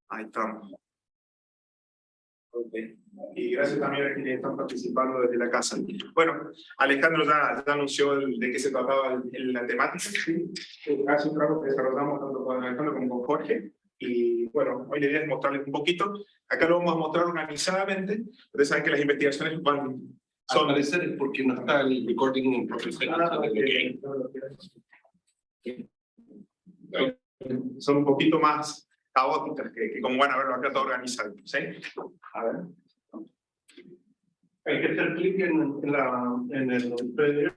Ahí estamos. Okay. Y gracias también a quienes están participando desde la casa. Bueno, Alejandro ya anunció de qué se trataba la temática. ¿Sí? Hace un trabajo que desarrollamos tanto con Alejandro como con Jorge. Y bueno, hoy la idea es mostrarles un poquito. Acá lo vamos a mostrar organizadamente. Ustedes saben que las investigaciones son... Al parecer es porque no está el recording profesional. Son un poquito más caóticas que como van a verlo acá todo organizado. ¿Sí? A ver. Hay que hacer clic en el PDF.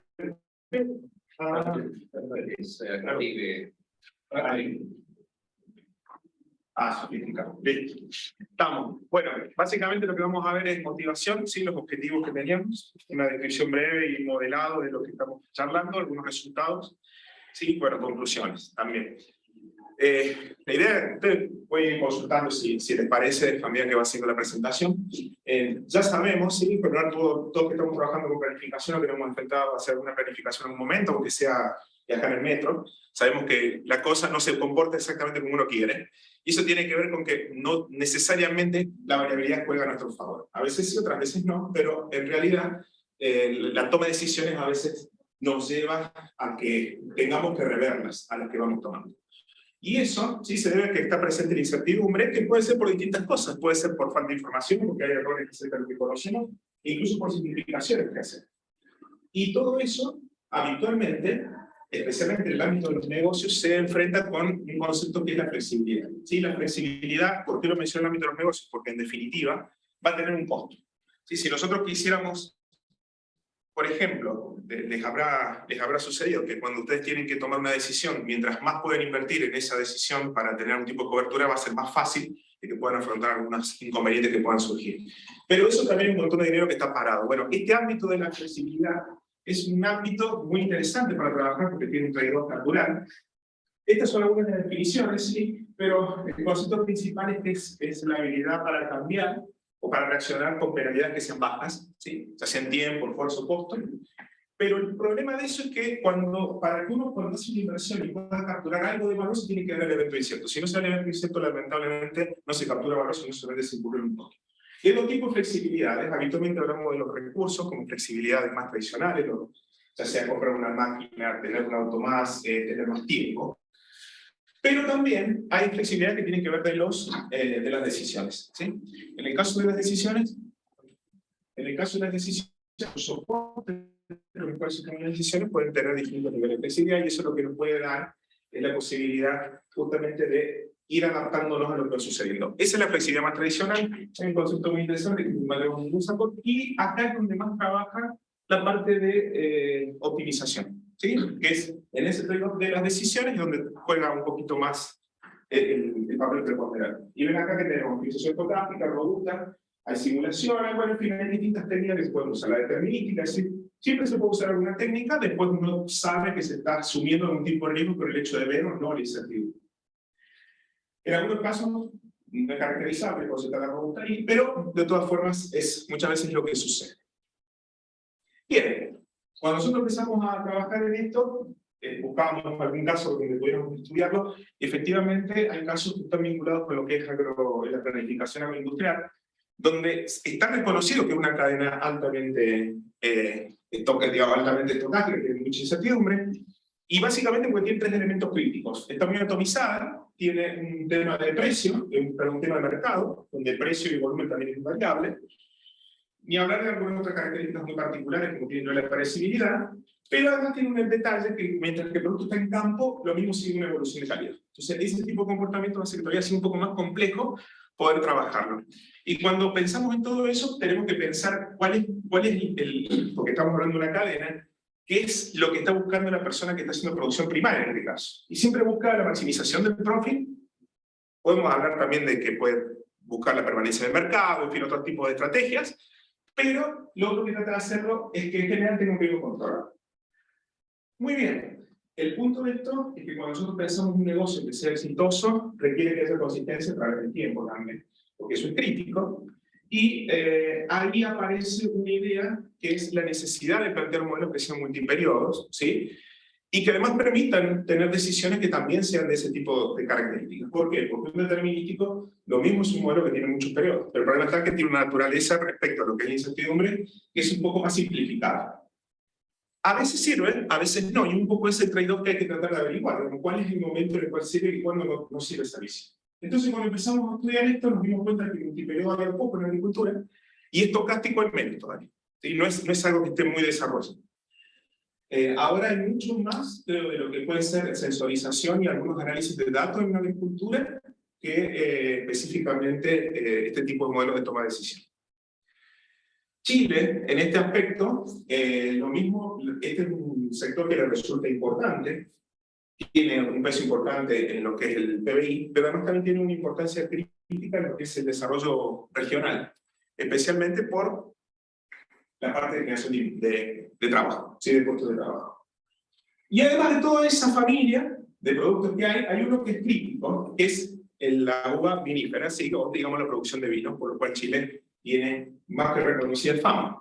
Sofisticado. Listo. Estamos. Bueno, básicamente lo que vamos a ver es motivación, ¿sí? Los objetivos que teníamos, una descripción breve y modelado de lo que estamos charlando, algunos resultados, ¿sí? Bueno, conclusiones también. La idea, ustedes pueden ir consultando si les parece, a medida que va haciendo la presentación. Ya sabemos, ¿sí? Pero todos que estamos trabajando con planificación o que nos hemos enfrentado a hacer una planificación en un momento, aunque sea viajar en metro, sabemos que la cosa no se comporta exactamente como uno quiere. Y eso tiene que ver con que no necesariamente la variabilidad juega a nuestro favor. A veces sí, otras veces no, pero en realidad la toma de decisiones a veces nos lleva a que tengamos que reverlas a las que vamos tomando. Y eso sí se debe a que está presente la incertidumbre, que puede ser por distintas cosas. Puede ser por falta de información, porque hay errores acerca de lo que conocemos, e incluso por simplificaciones que hacen. Y todo eso, habitualmente, especialmente en el ámbito de los negocios, se enfrenta con un concepto que es la flexibilidad. ¿Sí? La flexibilidad, ¿por qué lo menciono en el ámbito de los negocios? Porque en definitiva va a tener un costo. ¿Sí? Si nosotros quisiéramos, por ejemplo, les habrá sucedido que cuando ustedes tienen que tomar una decisión, mientras más pueden invertir en esa decisión para tener un tipo de cobertura, va a ser más fácil de que puedan afrontar algunos inconvenientes que puedan surgir. Pero eso también es un montón de dinero que está parado. Bueno, este ámbito de la flexibilidad es un ámbito muy interesante para trabajar porque tiene un trade-off natural. Estas son algunas de las definiciones, ¿sí? Pero el concepto principal es la habilidad para cambiar o para reaccionar con penalidades que sean bajas, ¿sí? Ya sea en tiempo, esfuerzo, costo. Pero el problema de eso es que para que uno cuando hace una inversión y pueda capturar algo de valor, se tiene que dar el evento incierto. Si no se da el evento incierto, lamentablemente no se captura valor, sino solamente se incurre un poco. Y hay dos tipos de flexibilidades. Habitualmente hablamos de los recursos como flexibilidades más tradicionales, ya sea comprar una máquina, tener un auto más, tener más tiempo. Pero también hay flexibilidad que tiene que ver de las decisiones. ¿Sí? En el caso de las decisiones, los soportes los cuales se toman las decisiones pueden tener distintos niveles de flexibilidad y eso es lo que nos puede dar la posibilidad justamente de ir adaptándonos a lo que va sucediendo. Esa es la flexibilidad más tradicional, es un concepto muy interesante que valemos un support, y acá es donde más trabaja la parte de optimización, ¿sí? Que es en ese trade-off de las decisiones donde juega un poquito más el papel preponderante. Y ven acá que tenemos optimización fotográfica, robusta, hay simulaciones, bueno, en fin, hay distintas técnicas que se pueden usar. La determinística, es decir, siempre se puede usar alguna técnica, después uno sabe que se está asumiendo algún tipo de riesgo por el hecho de ver o no la incertidumbre. En algunos casos no es caracterizable por ser tan robusta, pero de todas formas es muchas veces lo que sucede. Bien, cuando nosotros empezamos a trabajar en esto, buscábamos algún caso donde pudiéramos estudiarlo, y efectivamente hay casos que están vinculados con lo que es la planificación agroindustrial, donde está reconocido que es una cadena altamente estocástica, que tiene mucha incertidumbre, y básicamente porque tiene tres elementos críticos. Está muy atomizada, tiene un tema de precio, un tema de mercado, donde el precio y volumen también es variable, ni hablar de algunas otras características muy particulares como tiene la previsibilidad, pero además tiene un detalle que mientras que el producto está en campo, lo mismo sigue una evolución de calidad. Entonces ese tipo de comportamiento hace que todavía sea un poco más complejo poder trabajarlo. Y cuando pensamos en todo eso, tenemos que pensar cuál es porque estamos hablando de una cadena, qué es lo que está buscando la persona que está haciendo producción primaria en este caso. Y siempre busca la maximización del profit. Podemos hablar también de que puede buscar la permanencia del mercado, en fin, otros tipos de estrategias, pero lo otro que trata de hacerlo es que en general tenga un riesgo controlado. Muy bien. El punto de esto es que cuando nosotros pensamos en un negocio que sea exitoso, requiere que haya consistencia a través del tiempo también, porque eso es crítico. Y ahí aparece una idea que es la necesidad de plantear modelos que sean multiperiodos, ¿sí? y que además permitan tener decisiones que también sean de ese tipo de características. ¿Por qué? Porque un determinístico, lo mismo es un modelo que tiene muchos periodos, pero el problema está que tiene una naturaleza respecto a lo que es la incertidumbre que es un poco más simplificada. A veces sirve, a veces no, y un poco ese trade-off que hay que tratar de averiguar, ¿no? ¿Cuál es el momento en el cual sirve y cuándo no sirve esa visión? Entonces, cuando empezamos a estudiar esto, nos dimos cuenta que el multiperiodo había poco en la agricultura, y estocástico es menos todavía. ¿Sí? No es algo que esté muy desarrollado. Ahora hay mucho más de lo que puede ser sensorización y algunos análisis de datos en la agricultura que específicamente este tipo de modelos de toma de decisiones. Chile, en este aspecto, lo mismo, este es un sector que le resulta importante, tiene un peso importante en lo que es el PBI, pero además también tiene una importancia crítica en lo que es el desarrollo regional, especialmente por la parte de creación de trabajo, ¿sí? De puestos de trabajo. Y además de toda esa familia de productos que hay uno que es crítico, que es la uva vinífera, ¿sí? O digamos la producción de vino, por lo cual Chile tiene más que reconocida fama.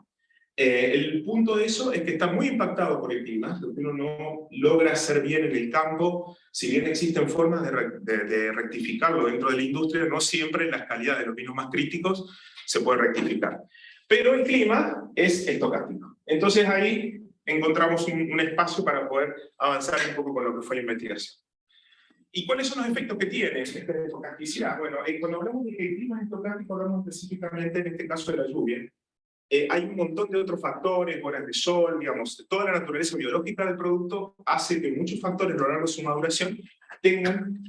El punto de eso es que está muy impactado por el clima, lo que uno no logra hacer bien en el campo, si bien existen formas de rectificarlo dentro de la industria, no siempre las calidades de los vinos más críticos se pueden rectificar. Pero el clima es estocástico. Entonces ahí encontramos un espacio para poder avanzar un poco con lo que fue la investigación. ¿Y cuáles son los efectos que tiene esta estocasticidad? Bueno, cuando hablamos de que el clima es estocástico, hablamos específicamente en este caso de la lluvia. Hay un montón de otros factores, horas de sol, digamos, toda la naturaleza biológica del producto hace que muchos factores a lo largo de su maduración tengan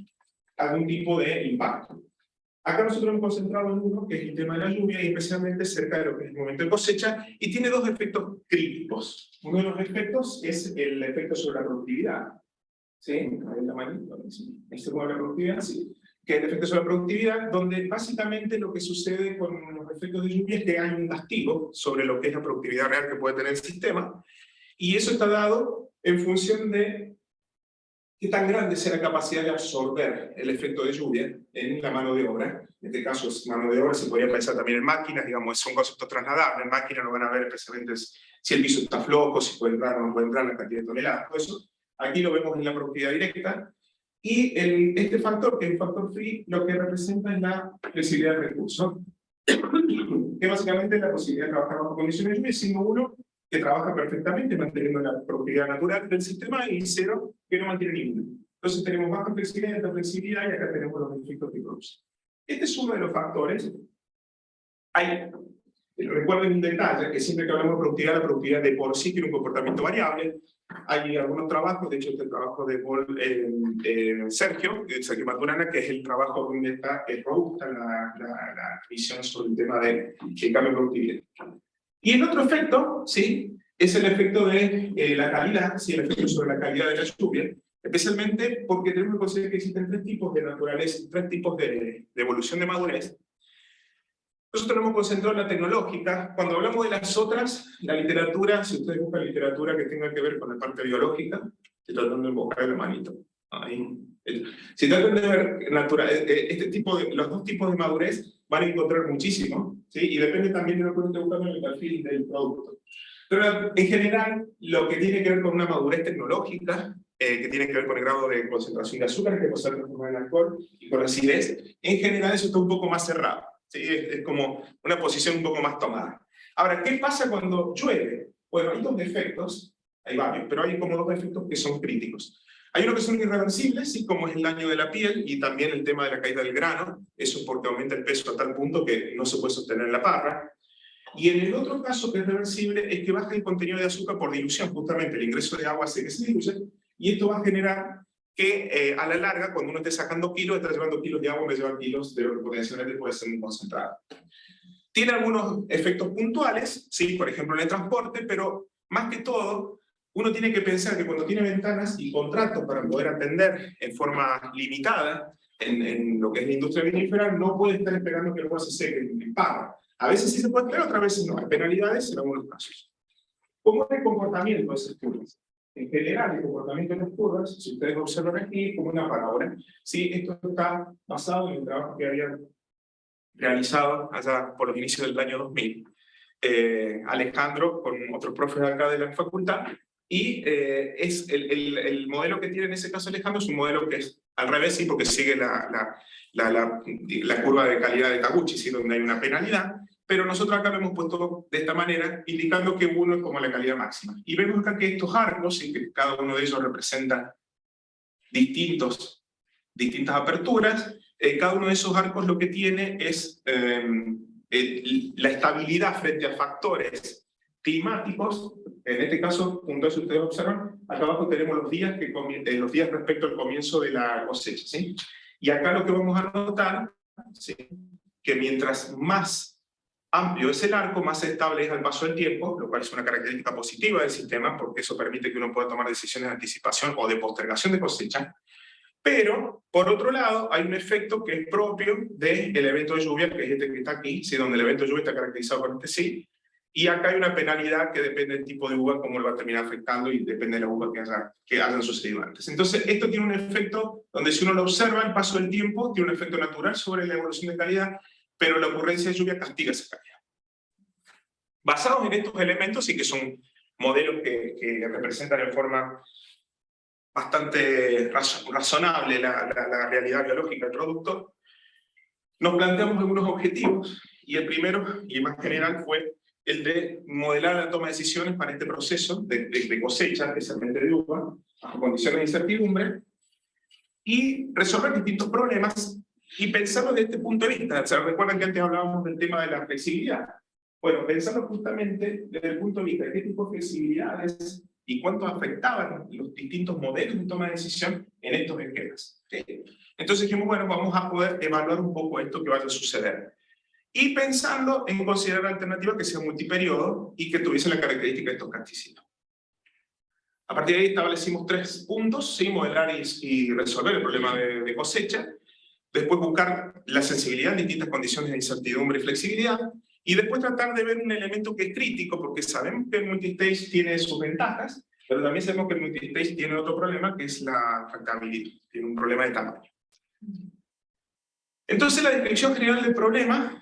algún tipo de impacto. Acá nosotros hemos concentrado en uno, que es el tema de la lluvia, y especialmente cerca de lo que es el momento de cosecha, y tiene dos efectos críticos. Uno de los efectos es el efecto sobre la productividad. ¿Sí? Ahí la manito, ahí se mueve la productividad, sí. Que es el efecto sobre la productividad, donde básicamente lo que sucede con los efectos de lluvia es que hay un castigo sobre lo que es la productividad real que puede tener el sistema, y eso está dado en función de qué tan grande sea la capacidad de absorber el efecto de lluvia en la mano de obra. En este caso, mano de obra se podría pensar también en máquinas, digamos, son conceptos trasladables. En máquinas lo van a ver especialmente si el piso está flojo, si puede entrar o no puede entrar, la cantidad de toneladas, todo eso. Aquí lo vemos en la productividad directa. Y este factor, que es el factor free, lo que representa es la flexibilidad del recurso, que básicamente es la posibilidad de trabajar bajo condiciones de lluvia, siendo uno que trabaja perfectamente manteniendo la productividad natural del sistema y cero que no mantiene ninguna. Entonces tenemos baja flexibilidad, alta flexibilidad, y acá tenemos los efectos que produce. Este es uno de los factores. Recuerden un detalle, que siempre que hablamos de productividad, la productividad de por sí tiene un comportamiento variable. Hay algunos trabajos, de hecho este trabajo de Sergio Maturana, que es el trabajo donde está robusta la visión sobre el tema del cambio de productividad. Y el otro efecto, ¿sí?, es el efecto de la calidad, ¿sí?, el efecto sobre la calidad de la lluvia, especialmente porque tenemos que considerar que existen tres tipos de naturaleza, tres tipos de evolución de madurez. Nosotros tenemos concentrado en la tecnológica. Cuando hablamos de las otras, la literatura, si ustedes buscan literatura que tenga que ver con la parte biológica, estoy tratando de invocar el manito. Ahí. Si tratan de ver los dos tipos de madurez, van a encontrar muchísimo, ¿sí? Y depende también de lo que uno esté buscando en el perfil del producto. Pero en general, lo que tiene que ver con una madurez tecnológica, que tiene que ver con el grado de concentración de azúcar que puede transformar en alcohol, y con acidez, en general eso está un poco más cerrado. ¿Sí? Es como una posición un poco más tomada. Ahora, ¿qué pasa cuando llueve? Bueno, hay dos efectos, hay varios, pero hay como dos efectos que son críticos. Hay unos que son irreversibles, ¿sí?, como es el daño de la piel y también el tema de la caída del grano, eso es porque aumenta el peso a tal punto que no se puede sostener en la parra. Y en el otro caso que es reversible es que baja el contenido de azúcar por dilución, justamente el ingreso de agua hace que se diluye, y esto va a generar que a la larga, cuando uno esté sacando kilos, está llevando kilos de agua en vez de llevar kilos de lo que potencialmente puede ser muy concentrado. Tiene algunos efectos puntuales, ¿sí?, por ejemplo en el transporte, pero más que todo, uno tiene que pensar que cuando tiene ventanas y contratos para poder atender en forma limitada en lo que es la industria vinífera, no puede estar esperando que el agua se seque en parra. A veces sí se puede esperar, otras veces no. Hay penalidades en algunos casos. ¿Cómo es el comportamiento de esas curvas? En general, el comportamiento de las curvas, si ustedes observan aquí, como una parábola, ¿sí? Esto está basado en el trabajo que habían realizado allá por los inicios del año 2000. Alejandro, con otros profes acá de la facultad, y es el modelo que tiene en ese caso Alejandro es un modelo que es al revés, sí, porque sigue la curva de calidad de Taguchi, ¿sí? Donde hay una penalidad, pero nosotros acá lo hemos puesto de esta manera, indicando que 1 es como la calidad máxima. Y vemos acá que estos arcos, ¿sí? Que cada uno de ellos representa distintas aperturas, cada uno de esos arcos lo que tiene es la estabilidad frente a factores climáticos. En este caso, junto a eso ustedes observan, acá abajo tenemos los días respecto al comienzo de la cosecha, ¿sí? Y acá lo que vamos a notar, ¿sí? Que mientras más amplio es el arco, más estable es al paso del tiempo, lo cual es una característica positiva del sistema, porque eso permite que uno pueda tomar decisiones de anticipación o de postergación de cosecha. Pero, por otro lado, hay un efecto que es propio del evento de lluvia, que es este que está aquí, ¿sí? Donde el evento de lluvia está caracterizado por este sí, y acá hay una penalidad que depende del tipo de uva, cómo lo va a terminar afectando, y depende de la uva que hayan sucedido antes. Entonces, esto tiene un efecto donde si uno lo observa, el paso del tiempo tiene un efecto natural sobre la evolución de calidad, pero la ocurrencia de lluvia castiga esa calidad. Basados en estos elementos, y que son modelos que representan en forma bastante razonable la realidad biológica del producto, nos planteamos algunos objetivos, y el primero, y más general, fue el de modelar la toma de decisiones para este proceso de cosecha, especialmente de uva, bajo condiciones de incertidumbre, y resolver distintos problemas, y pensarlo desde este punto de vista. O sea, recuerdan que antes hablábamos del tema de la flexibilidad. Bueno, pensarlo justamente desde el punto de vista de qué tipo de flexibilidades y cuánto afectaban los distintos modelos de toma de decisión en estos esquemas. ¿Sí? Entonces dijimos, bueno, vamos a poder evaluar un poco esto que vaya a suceder. Y pensando en considerar alternativas que sean multiperiodo y que tuviesen la característica de estocasticidad. A partir de ahí establecimos 3 puntos, ¿sí? Modelar y resolver el problema de cosecha, después buscar la sensibilidad en distintas condiciones de incertidumbre y flexibilidad, y después tratar de ver un elemento que es crítico, porque sabemos que el multistage tiene sus ventajas, pero también sabemos que el multistage tiene otro problema, que es la tractabilidad, tiene un problema de tamaño. Entonces la descripción general del problema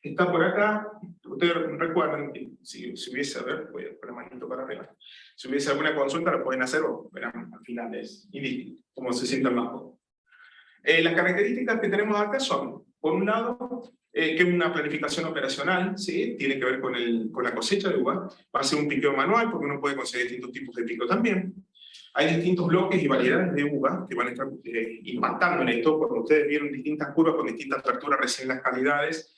está por acá. Ustedes recuerdan que si hubiese, a ver, voy a poner manito para arriba, si hubiese alguna consulta lo pueden hacer, o verán al final es indistinto, como se sientan más cómodos. Las características que tenemos acá son, por un lado, que es una planificación operacional, ¿sí? Tiene que ver con la cosecha de uva, va a ser un piqueo manual, porque uno puede conseguir distintos tipos de pico también. Hay distintos bloques y variedades de uva que van a estar impactando en esto. Cuando ustedes vieron distintas curvas con distintas aperturas recién las calidades,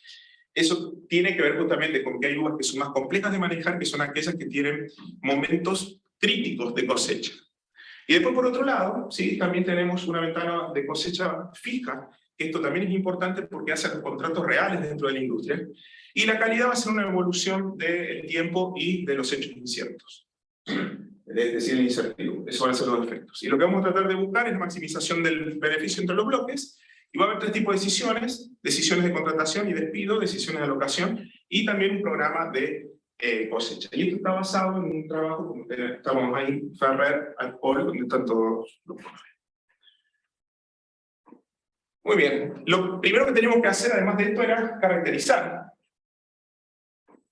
eso tiene que ver justamente con que hay uvas que son más complejas de manejar, que son aquellas que tienen momentos críticos de cosecha. Y después, por otro lado, ¿sí? También tenemos una ventana de cosecha fija, que esto también es importante porque hace los contratos reales dentro de la industria, y la calidad va a ser una evolución del tiempo y de los hechos inciertos. Es decir, la incertidumbre. Eso van a ser los efectos. Y lo que vamos a tratar de buscar es la maximización del beneficio entre los bloques, y va a haber 3 tipos de decisiones: decisiones de contratación y despido, decisiones de alocación, y también un programa de cosecha. Y esto está basado en un trabajo, como estamos ahí, Ferrer, Alcohol, donde están todos los profes. Muy bien. Lo primero que teníamos que hacer, además de esto, era caracterizar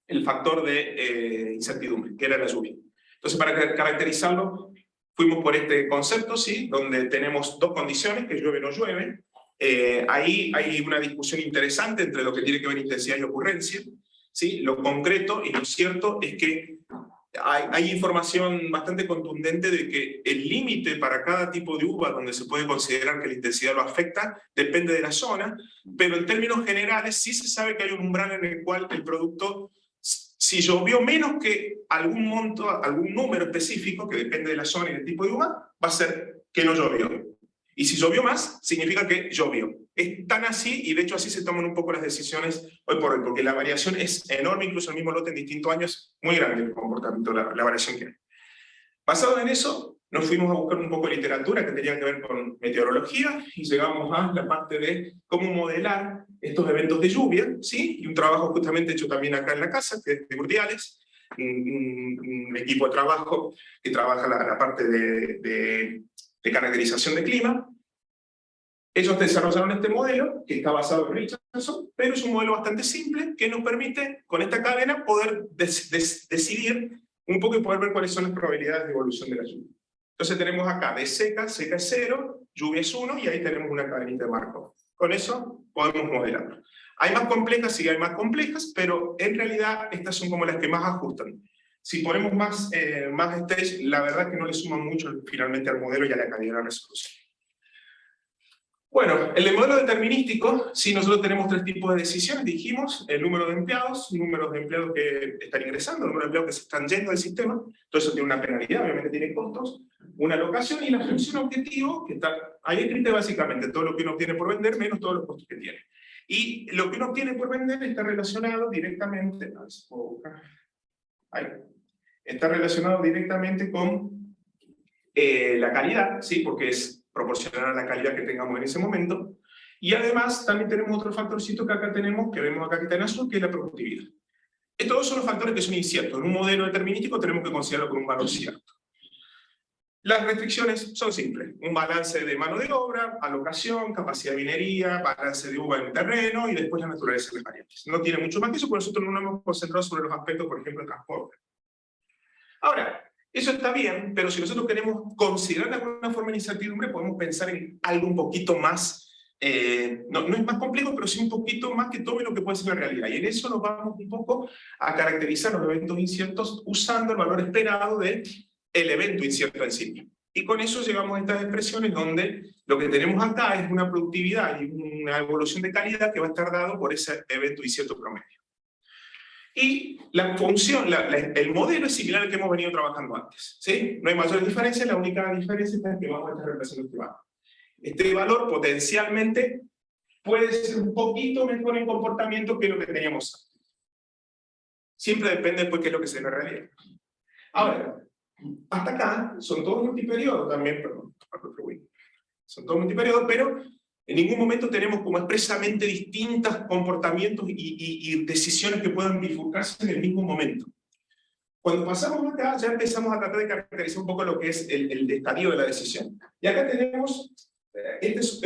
el factor de incertidumbre, que era la lluvia. Entonces, para caracterizarlo, fuimos por este concepto, ¿sí? Donde tenemos 2 condiciones, que llueve o no llueve. Ahí hay una discusión interesante entre lo que tiene que ver intensidad y ocurrencia, ¿sí? Lo concreto y lo cierto es que hay información bastante contundente de que el límite para cada tipo de uva donde se puede considerar que la intensidad lo afecta depende de la zona, pero en términos generales sí se sabe que hay un umbral en el cual el producto, si llovió menos que algún monto, algún número específico, que depende de la zona y del tipo de uva, va a ser que no llovió. Y si llovió más, significa que llovió. Es tan así, y de hecho así se toman un poco las decisiones hoy por hoy, porque la variación es enorme, incluso el mismo lote en distintos años, muy grande el comportamiento, la variación que hay. Basado en eso, nos fuimos a buscar un poco de literatura que tenía que ver con meteorología, y llegamos a la parte de cómo modelar estos eventos de lluvia, ¿sí? Y un trabajo justamente hecho también acá en la casa, que es de Urdiales, un equipo de trabajo que trabaja la parte de caracterización de clima. Ellos desarrollaron este modelo, que está basado en Richardson, pero es un modelo bastante simple, que nos permite, con esta cadena, poder decidir un poco y poder ver cuáles son las probabilidades de evolución de la lluvia. Entonces tenemos acá de seca es 0, lluvia es 1, y ahí tenemos una cadenita de Markov. Con eso podemos modelarlo. Hay más complejas, sí hay más complejas, pero en realidad estas son como las que más ajustan. Si ponemos más stage, la verdad es que no le suman mucho finalmente al modelo y a la calidad de la resolución. Bueno, en el modelo determinístico, sí, nosotros tenemos 3 tipos de decisiones, dijimos: el número de empleados que están ingresando, el número de empleados que se están yendo del sistema, todo eso tiene una penalidad, obviamente tiene costos, una alocación, y la función objetivo, que está ahí escrita básicamente todo lo que uno obtiene por vender menos todos los costos que tiene. Y lo que uno obtiene por vender está relacionado directamente, está relacionado directamente con la calidad, ¿sí? Porque es proporcional a la calidad que tengamos en ese momento. Y además también tenemos otro factorcito que acá tenemos, que vemos acá que está en azul, que es la productividad. Estos son los factores que son inciertos. En un modelo determinístico tenemos que considerarlo con un valor cierto. Las restricciones son simples: un balance de mano de obra, alocación, capacidad de minería, balance de uva en el terreno, y después la naturaleza de las variables. No tiene mucho más que eso, por nosotros no nos hemos concentrado sobre los aspectos, por ejemplo, de transporte. Ahora, eso está bien, pero si nosotros queremos considerar de alguna forma la incertidumbre, podemos pensar en algo un poquito más, no es más complejo, pero sí un poquito más que tome lo que puede ser la realidad. Y en eso nos vamos un poco a caracterizar los eventos inciertos usando el valor esperado del evento incierto en sí. Y con eso llegamos a estas expresiones donde lo que tenemos acá es una productividad y una evolución de calidad que va a estar dado por ese evento incierto promedio. Y la función, el modelo es similar al que hemos venido trabajando antes, ¿sí? No hay mayores diferencias, la única diferencia es que vamos a estar reemplazando este valor. Este valor potencialmente puede ser un poquito mejor en comportamiento que lo que teníamos antes. Siempre depende después qué es lo que se ve realidad. Ahora, hasta acá son todos multiperiodos también, perdón, son todos multiperiodos, pero en ningún momento tenemos como expresamente distintos comportamientos y decisiones que puedan bifurcarse en el mismo momento. Cuando pasamos acá, ya empezamos a tratar de caracterizar un poco lo que es el estadio de la decisión. Y acá tenemos, este es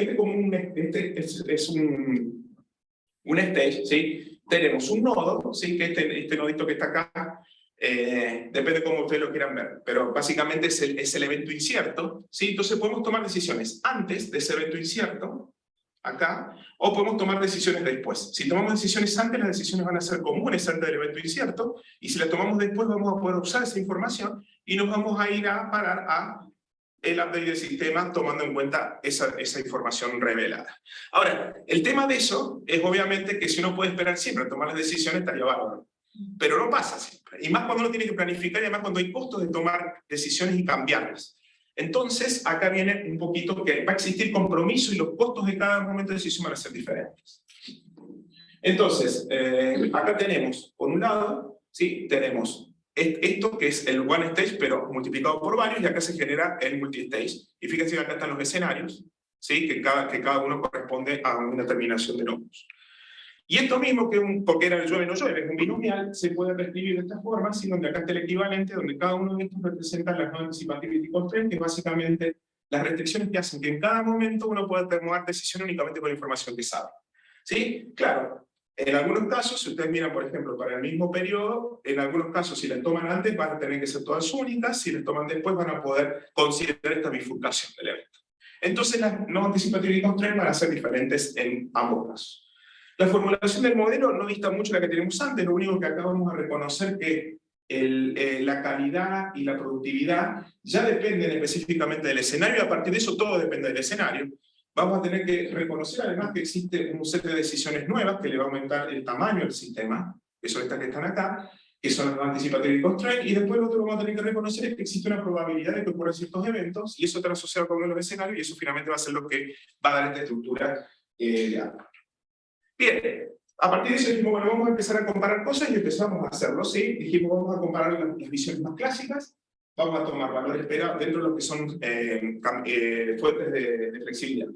un stage, ¿sí? Tenemos un nodo, ¿sí? Que este nodito que está acá, depende de cómo ustedes lo quieran ver, pero básicamente es el evento incierto, ¿sí? Entonces podemos tomar decisiones antes de ese evento incierto, acá, o podemos tomar decisiones después. Si tomamos decisiones antes, las decisiones van a ser comunes antes del evento incierto, y si las tomamos después, vamos a poder usar esa información y nos vamos a ir a parar a el update del sistema tomando en cuenta esa información revelada. Ahora, el tema de eso es obviamente que si uno puede esperar siempre a tomar las decisiones, estaría bárbaro. Pero no pasa siempre. Y más cuando uno tiene que planificar, y además cuando hay costos de tomar decisiones y cambiarlas. Entonces, acá viene un poquito que va a existir compromiso y los costos de cada momento de decisión van a ser diferentes. Entonces, acá tenemos, por un lado, ¿sí? Tenemos esto que es el one stage, pero multiplicado por varios, y acá se genera el multi-stage. Y fíjense que acá están los escenarios, ¿sí? que cada uno corresponde a una terminación de nódulos. Y esto mismo, porque era el llueve no llueve, es un binomial, se puede reescribir de esta forma, así donde acá está el equivalente, donde cada uno de estos representa las no anticipativity constraints, que es básicamente las restricciones que hacen que en cada momento uno pueda tomar decisiones únicamente con la información que sabe. ¿Sí? Claro, en algunos casos, si ustedes miran, por ejemplo, para el mismo periodo, en algunos casos, si las toman antes, van a tener que ser todas únicas, si las toman después, van a poder considerar esta bifurcación del evento. Entonces, las no anticipativity constraints van a ser diferentes en ambos casos. La formulación del modelo no dista mucho de la que tenemos antes, lo único que acá vamos a reconocer que la calidad y la productividad ya dependen específicamente del escenario, y a partir de eso todo depende del escenario. Vamos a tener que reconocer además que existe un set de decisiones nuevas que le va a aumentar el tamaño del sistema, que son estas que están acá, que son las anticipativity constraints, y después lo otro que vamos a tener que reconocer es que existe una probabilidad de que ocurran ciertos eventos, y eso está asociado con los escenarios, y eso finalmente va a ser lo que va a dar esta estructura de APA. Bien, a partir de eso dijimos, bueno, vamos a empezar a comparar cosas y empezamos a hacerlo, ¿sí? Dijimos, vamos a comparar las visiones más clásicas, vamos a tomar valores esperados dentro de lo que son fuentes de flexibilidad.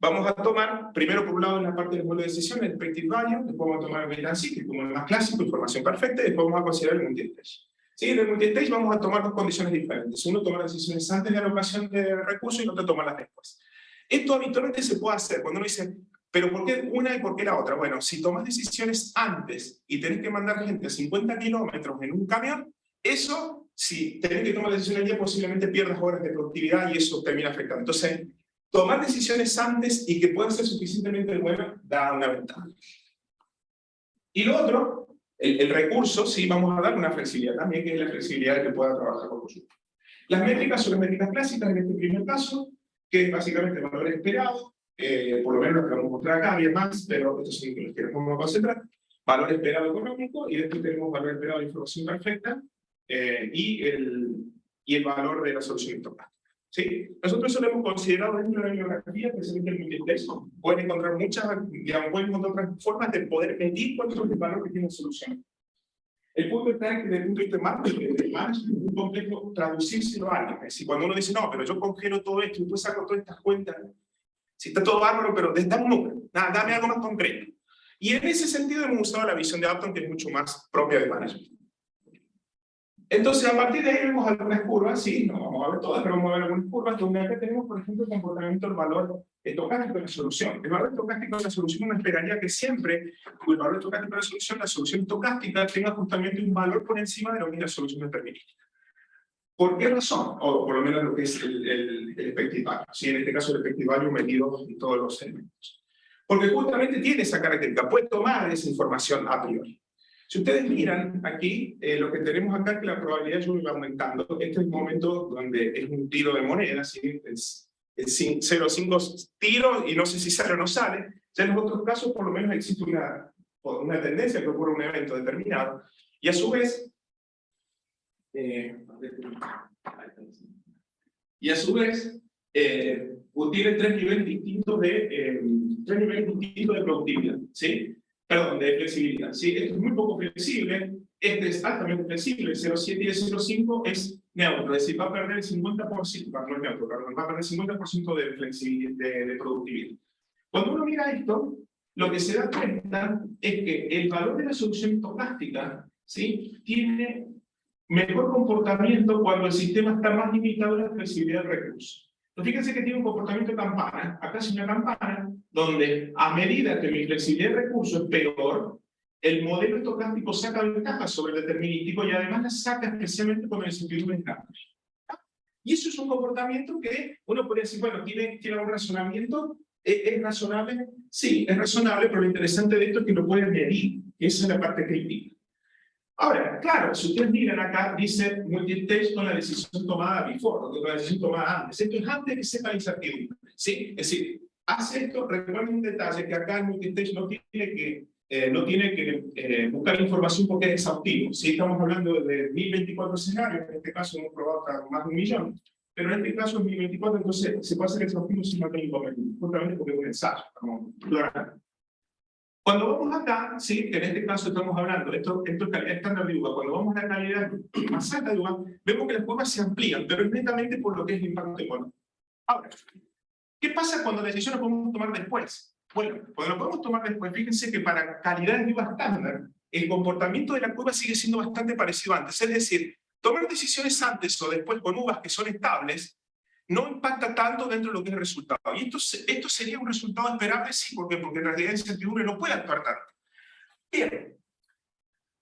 Vamos a tomar, primero por un lado en la parte del modelo de decisión, el expected value, después vamos a tomar el wait and see, que es como el más clásico, información perfecta, y después vamos a considerar el multi-stage. ¿Sí? En el multi-stage vamos a tomar dos condiciones diferentes. Uno tomar decisiones antes de la alocación de recursos y el otro tomarlas después. Esto habitualmente se puede hacer cuando uno dice, ¿pero por qué una y por qué la otra? Bueno, si tomas decisiones antes y tenés que mandar gente a 50 kilómetros en un camión, eso si tenés que tomar decisiones al día, posiblemente pierdas horas de productividad y eso termina afectando. Entonces, tomar decisiones antes y que puedan ser suficientemente buenas da una ventaja. Y lo otro, el recurso, sí, vamos a dar una flexibilidad también, que es la flexibilidad de que pueda trabajar con consulta. Las métricas son las métricas clásicas en este primer caso, que es básicamente el valor esperado, por lo menos lo que vamos a mostrar acá, había más, pero estos son los que nos vamos a concentrar. Valor esperado económico, y después tenemos valor esperado de información perfecta, y el valor de la solución intocable. ¿Sí? Nosotros eso lo hemos considerado dentro de la bibliografía, especialmente en el multitexto. Pueden encontrar pueden encontrar otras formas de poder medir cuál es el valor que tiene la solución. El punto está en que desde el punto de vista de management es muy complejo traducírselo a alguien. Es decir, cuando uno dice, no, pero yo congelo todo esto y después saco todas estas cuentas, si está todo bárbaro, pero dame un número, dame algo más concreto. Y en ese sentido hemos usado la visión de Upton, que es mucho más propia de management. Entonces, a partir de ahí vemos algunas curvas, sí, no vamos a ver todas, pero vamos a ver algunas curvas, donde acá tenemos, por ejemplo, el comportamiento del valor estocástico de la solución. El valor estocástico de la solución, uno esperaría que siempre, el valor estocástico de la solución estocástica, tenga justamente un valor por encima de lo que es la solución determinística. ¿Por qué razón? O por lo menos lo que es el effective value. Sí, en este caso el effective value medido en todos los elementos. Porque justamente tiene esa característica, puede tomar esa información a priori. Si ustedes miran aquí, lo que tenemos acá es que la probabilidad de lluvia va aumentando. Este es el momento donde es un tiro de moneda, ¿sí? Es 0,5 tiros y no sé si sale o no sale. Ya en los otros casos, por lo menos existe una tendencia que ocurre un evento determinado. Y a su vez, tiene tres niveles distintos de productividad, ¿sí? Perdón, de flexibilidad. ¿Sí? Esto es muy poco flexible, este es altamente flexible, el 0,7 y el 0,5 es neutro, es decir, va a perder el 50%, no es neutro, perdón, va a perder el 50% de flexibilidad, de productividad. Cuando uno mira esto, lo que se da cuenta es que el valor de la solución estocástica, ¿sí? Tiene mejor comportamiento cuando el sistema está más limitado en la flexibilidad del recurso. Fíjense que tiene un comportamiento de campana, acá es una campana, donde a medida que mi flexibilidad de recursos es peor, el modelo estocástico saca ventaja sobre el determinístico y además la saca especialmente cuando la incertidumbre es grande. Y eso es un comportamiento que uno podría decir, bueno, ¿tiene algún razonamiento? ¿Es razonable? Sí, es razonable, pero lo interesante de esto es que lo pueden medir, y esa es la parte crítica. Ahora, claro, si ustedes miran acá, dice multitest con la decisión tomada before, con la decisión tomada antes. Esto es antes que sepa la incertidumbre, ¿sí? Es decir, hace esto, recuerden un detalle, que acá el multitest no tiene que buscar información porque es exhaustivo. ¿Sí? Estamos hablando de 1024 escenarios, en este caso hemos probado hasta más de 1 millón, pero en este caso es 1024, entonces se puede hacer exhaustivo sin no tener inconveniente, justamente porque es un ensayo, como plural. Cuando vamos acá, ¿sí? En este caso estamos hablando, esto es calidad estándar de uva. Cuando vamos a la calidad más alta de uva, vemos que las curvas se amplían, pero es netamente por lo que es el impacto económico. Ahora, ¿qué pasa cuando la decisión la podemos tomar después? Bueno, cuando la podemos tomar después, fíjense que para calidad de uva estándar, el comportamiento de la curva sigue siendo bastante parecido a antes. Es decir, tomar decisiones antes o después con uvas que son estables, no impacta tanto dentro de lo que es el resultado. Y esto sería un resultado esperable, sí, porque en realidad la incertidumbre no puede actuar tanto. Bien.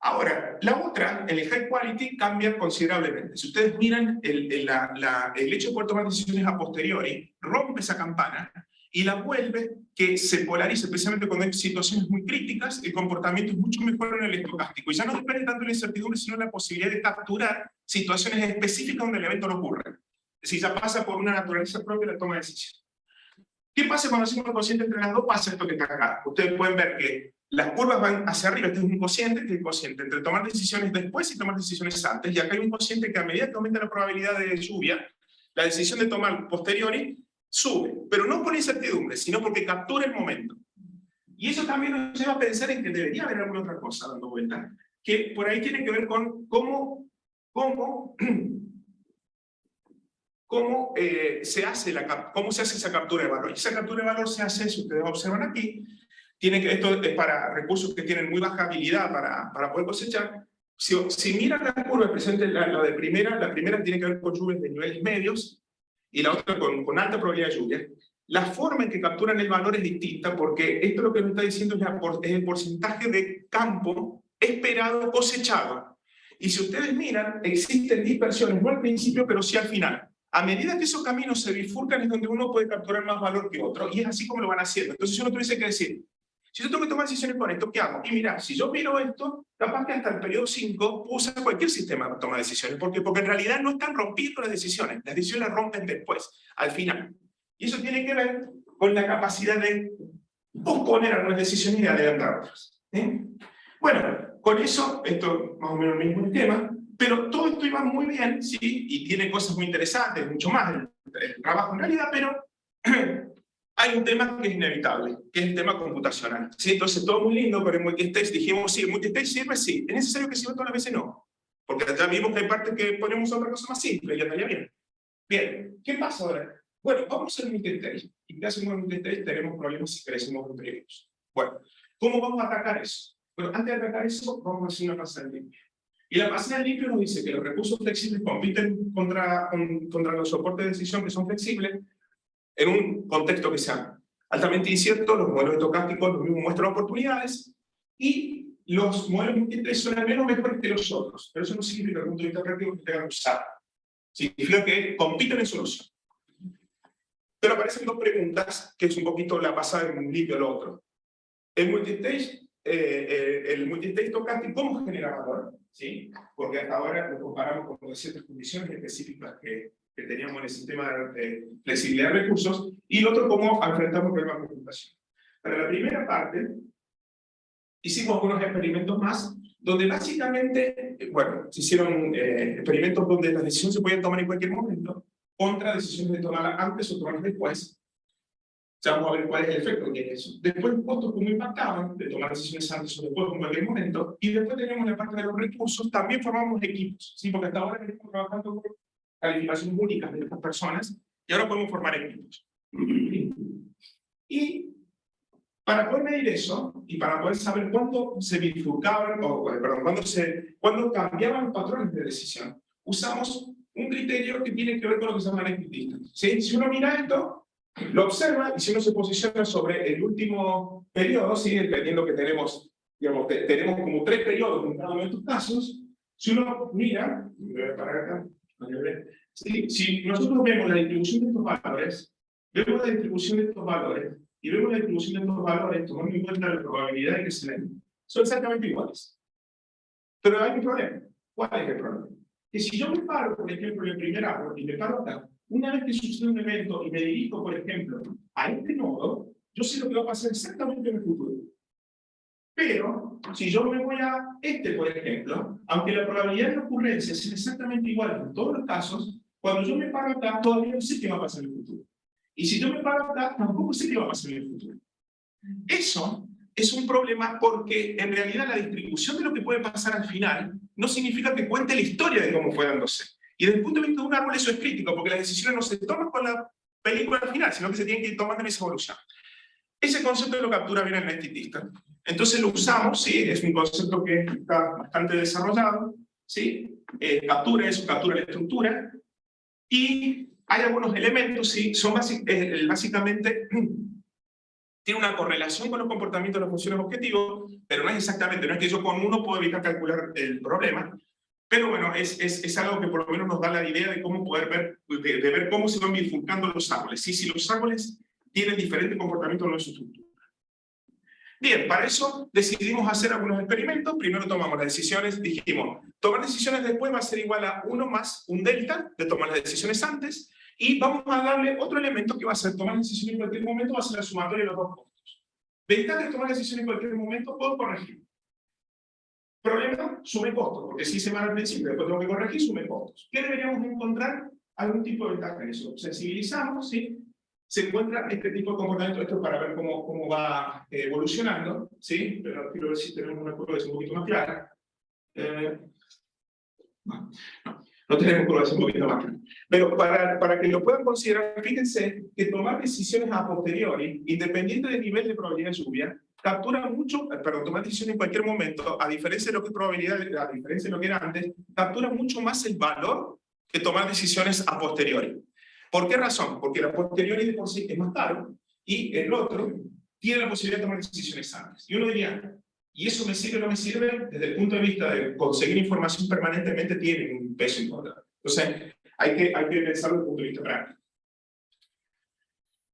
Ahora, la otra, el high quality, cambia considerablemente. Si ustedes miran, el hecho de poder tomar decisiones a posteriori, rompe esa campana y la vuelve que se polariza, especialmente cuando hay situaciones muy críticas, el comportamiento es mucho mejor en el estocástico. Y ya no depende tanto de la incertidumbre, sino de la posibilidad de capturar situaciones específicas donde el evento no ocurre. Es decir, ya pasa por una naturaleza propia de la toma de decisión. ¿Qué pasa cuando hacemos el cociente entre las dos? Pasa esto que está acá. Ustedes pueden ver que las curvas van hacia arriba. Este es un cociente, que es el cociente entre tomar decisiones después y tomar decisiones antes. Y acá hay un cociente que a medida que aumenta la probabilidad de lluvia, la decisión de tomar posteriori sube. Pero no por incertidumbre, sino porque captura el momento. Y eso también nos lleva a pensar en que debería haber alguna otra cosa dando vuelta, que por ahí tiene que ver con cómo se hace esa captura de valor. Y esa captura de valor se hace, si ustedes observan aquí, esto es para recursos que tienen muy baja habilidad para poder cosechar. Si miran la curva presente, la primera tiene que ver con lluvias de niveles medios y la otra con alta probabilidad de lluvia. La forma en que capturan el valor es distinta porque esto lo que nos está diciendo es el porcentaje de campo esperado cosechado. Y si ustedes miran, existen dispersiones, no al principio, pero sí al final. A medida que esos caminos se bifurcan es donde uno puede capturar más valor que otro, y es así como lo van haciendo. Entonces uno tuviese que decir, si yo tengo que tomar decisiones con esto, ¿qué hago? Y mira, si yo miro esto, capaz que hasta el periodo 5 usa cualquier sistema para tomar decisiones. ¿Por qué? Porque en realidad no están rompiendo las decisiones las rompen después, al final. Y eso tiene que ver con la capacidad de posponer algunas decisiones y de adelantar otras. Bueno, con eso, esto más o menos el mismo esquema, pero todo esto iba muy bien, sí, y tiene cosas muy interesantes, mucho más el trabajo en realidad, pero hay un tema que es inevitable, que es el tema computacional. ¿Sí? Entonces, todo muy lindo, pero en multistage dijimos, sí, en multistage sirve, sí. ¿Es necesario que sirva todas las veces? No. Porque ya vimos que hay partes que ponemos otra cosa más simple y andaría bien. Bien, ¿qué pasa ahora? Bueno, vamos a hacer multistage. ¿Y qué hacemos en multistage? Tenemos problemas si crecemos en periodos. Bueno, ¿cómo vamos a atacar eso? Bueno, antes de atacar eso, vamos a hacer una pasada limpia. Y la pasada limpia nos dice que los recursos flexibles compiten contra los soportes de decisión que son flexibles en un contexto que sea altamente incierto. Los modelos estocásticos los mismos muestran oportunidades y los modelos multistage son al menos mejores que los otros. Pero eso no significa, desde el punto de vista práctico, que tengan que usar. Significa que compiten en solución. Pero aparecen dos preguntas, que es un poquito la pasada de un limpio al otro. El multistage estocástico, ¿cómo genera valor? ¿Sí? Porque hasta ahora lo comparamos con ciertas condiciones específicas que teníamos en el sistema de flexibilidad de recursos, y el otro, cómo enfrentamos problemas de computación. Para la primera parte, hicimos algunos experimentos más, donde básicamente, bueno, se hicieron experimentos donde las decisiones se podían tomar en cualquier momento, contra decisiones de tomarlas antes o tomarlas después. Ya vamos a ver cuál es el efecto que tiene eso. Después los costos, cómo impactaban, de tomar decisiones antes o después en cualquier momento. Y después tenemos la parte de los recursos, también formamos equipos, ¿sí? Porque hasta ahora estamos trabajando con calificaciones únicas de estas personas, y ahora podemos formar equipos. Y para poder medir eso, y para poder saber cuándo se bifurcaban, cuándo cambiaban los patrones de decisión, usamos un criterio que tiene que ver con lo que se llama la equidistance. ¿Sí? Si uno mira esto, lo observa, y si uno se posiciona sobre el último periodo, ¿sí? Dependiendo que tenemos, digamos, tenemos como 3 periodos en cada uno de estos casos. Si uno mira, para acá, ¿sí? Si nosotros vemos la distribución de estos valores, vemos la distribución de estos valores, y vemos la distribución de estos valores, tomando en cuenta la probabilidad de que se den, son exactamente iguales. Pero hay un problema. ¿Cuál es el problema? Que si yo me paro, por ejemplo, en el primer árbol, y me paro acá, una vez que sucede un evento y me dirijo, por ejemplo, a este nodo, yo sé lo que va a pasar exactamente en el futuro. Pero, si yo me voy a este, por ejemplo, aunque la probabilidad de ocurrencia sea exactamente igual en todos los casos, cuando yo me paro acá, todavía no sé qué va a pasar en el futuro. Y si yo me paro acá, tampoco sé qué va a pasar en el futuro. Eso es un problema porque, en realidad, la distribución de lo que puede pasar al final no significa que cuente la historia de cómo fue dándose. Y desde el punto de vista de un árbol eso es crítico, porque las decisiones no se toman con la película al final, sino que se tienen que ir tomando en esa evolución. Ese concepto lo captura bien el Nested Distance. Entonces lo usamos, ¿sí? Es un concepto que está bastante desarrollado, ¿sí? Captura eso, captura la estructura, y hay algunos elementos, ¿sí? Son básicamente, tiene una correlación con los comportamientos de las funciones objetivos, pero no es exactamente, no es que yo con uno puedo evitar calcular el problema. Pero bueno, es algo que por lo menos nos da la idea de cómo poder ver, de ver cómo se van bifurcando los árboles. ¿Sí? Si los árboles tienen diferente comportamiento en su estructura. Bien, para eso decidimos hacer algunos experimentos. Primero tomamos las decisiones, dijimos, tomar decisiones después va a ser igual a 1 más un delta de tomar las decisiones antes, y vamos a darle otro elemento que va a ser tomar decisiones en cualquier momento, va a ser la sumatoria de los dos costos. Ventaja de tomar decisiones en cualquier momento, puedo corregir. Problema, sume costos, porque si se van al principio, después tengo que corregir, sume costos. ¿Qué deberíamos encontrar? Algún tipo de ventaja en eso. Sensibilizamos, ¿sí? Se encuentra este tipo de comportamiento, esto es para ver cómo va evolucionando, ¿sí? Pero quiero ver si tenemos una curva que es un poquito más clara. No tenemos curvas un poquito más claras. Pero para que lo puedan considerar, fíjense que tomar decisiones a posteriori, independiente del nivel de probabilidad de lluvia, captura mucho, tomar decisiones en cualquier momento, a diferencia de lo que probabilidad, a diferencia de lo que era antes, captura mucho más el valor que tomar decisiones a posteriori. ¿Por qué razón? Porque la posteriori de por sí es más caro, y el otro tiene la posibilidad de tomar decisiones antes. Y uno diría, Y eso me sirve o no me sirve, desde el punto de vista de conseguir información permanentemente, tiene un peso importante. Entonces, hay que pensarlo desde el punto de vista práctico.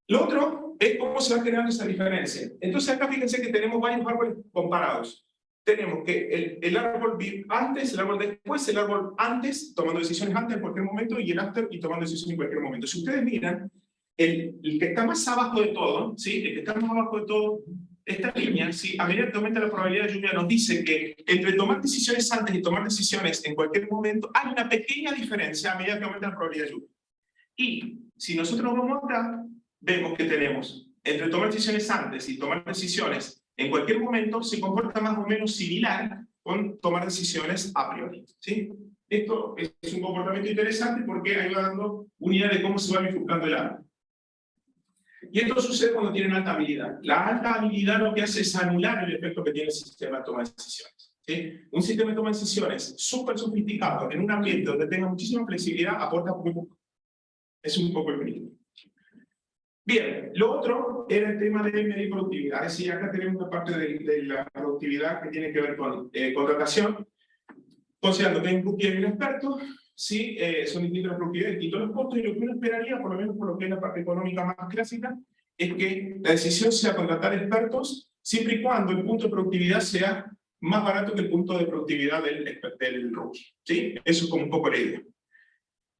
Lo otro es cómo se va generando esa diferencia. Entonces acá fíjense que tenemos varios árboles comparados. Tenemos que el árbol antes, el árbol después, el árbol antes, tomando decisiones antes en cualquier momento, y el after, y tomando decisiones en cualquier momento. Si ustedes miran, el que está más abajo de todo, ¿sí? El que está más abajo de todo, esta línea, ¿sí? A medida que aumenta la probabilidad de lluvia, nos dice que entre tomar decisiones antes y tomar decisiones en cualquier momento, hay una pequeña diferencia a medida que aumenta la probabilidad de lluvia. Y si nosotros vamos acá, vemos que tenemos entre tomar decisiones antes y tomar decisiones en cualquier momento, se comporta más o menos similar con tomar decisiones a priori, ¿sí? Esto es un comportamiento interesante porque ayuda dando una idea de cómo se va bifurcando el árbol. Y esto sucede cuando tienen alta habilidad. La alta habilidad lo que hace es anular el efecto que tiene el sistema de toma de decisiones, ¿sí? Un sistema de toma de decisiones súper sofisticado en un ambiente donde tenga muchísima flexibilidad aporta muy poco. Es un poco el peligro. Bien, lo otro era el tema de medir productividad. Es decir, acá tenemos una parte de la productividad que tiene que ver con contratación, considerando que hay un rookie y un experto, sí, son distintas las productividades, distintos los costos, y lo que uno esperaría, por lo menos por lo que es la parte económica más clásica, es que la decisión sea contratar expertos, siempre y cuando el punto de productividad sea más barato que el punto de productividad del rookie, ¿sí? Eso es como un poco la idea.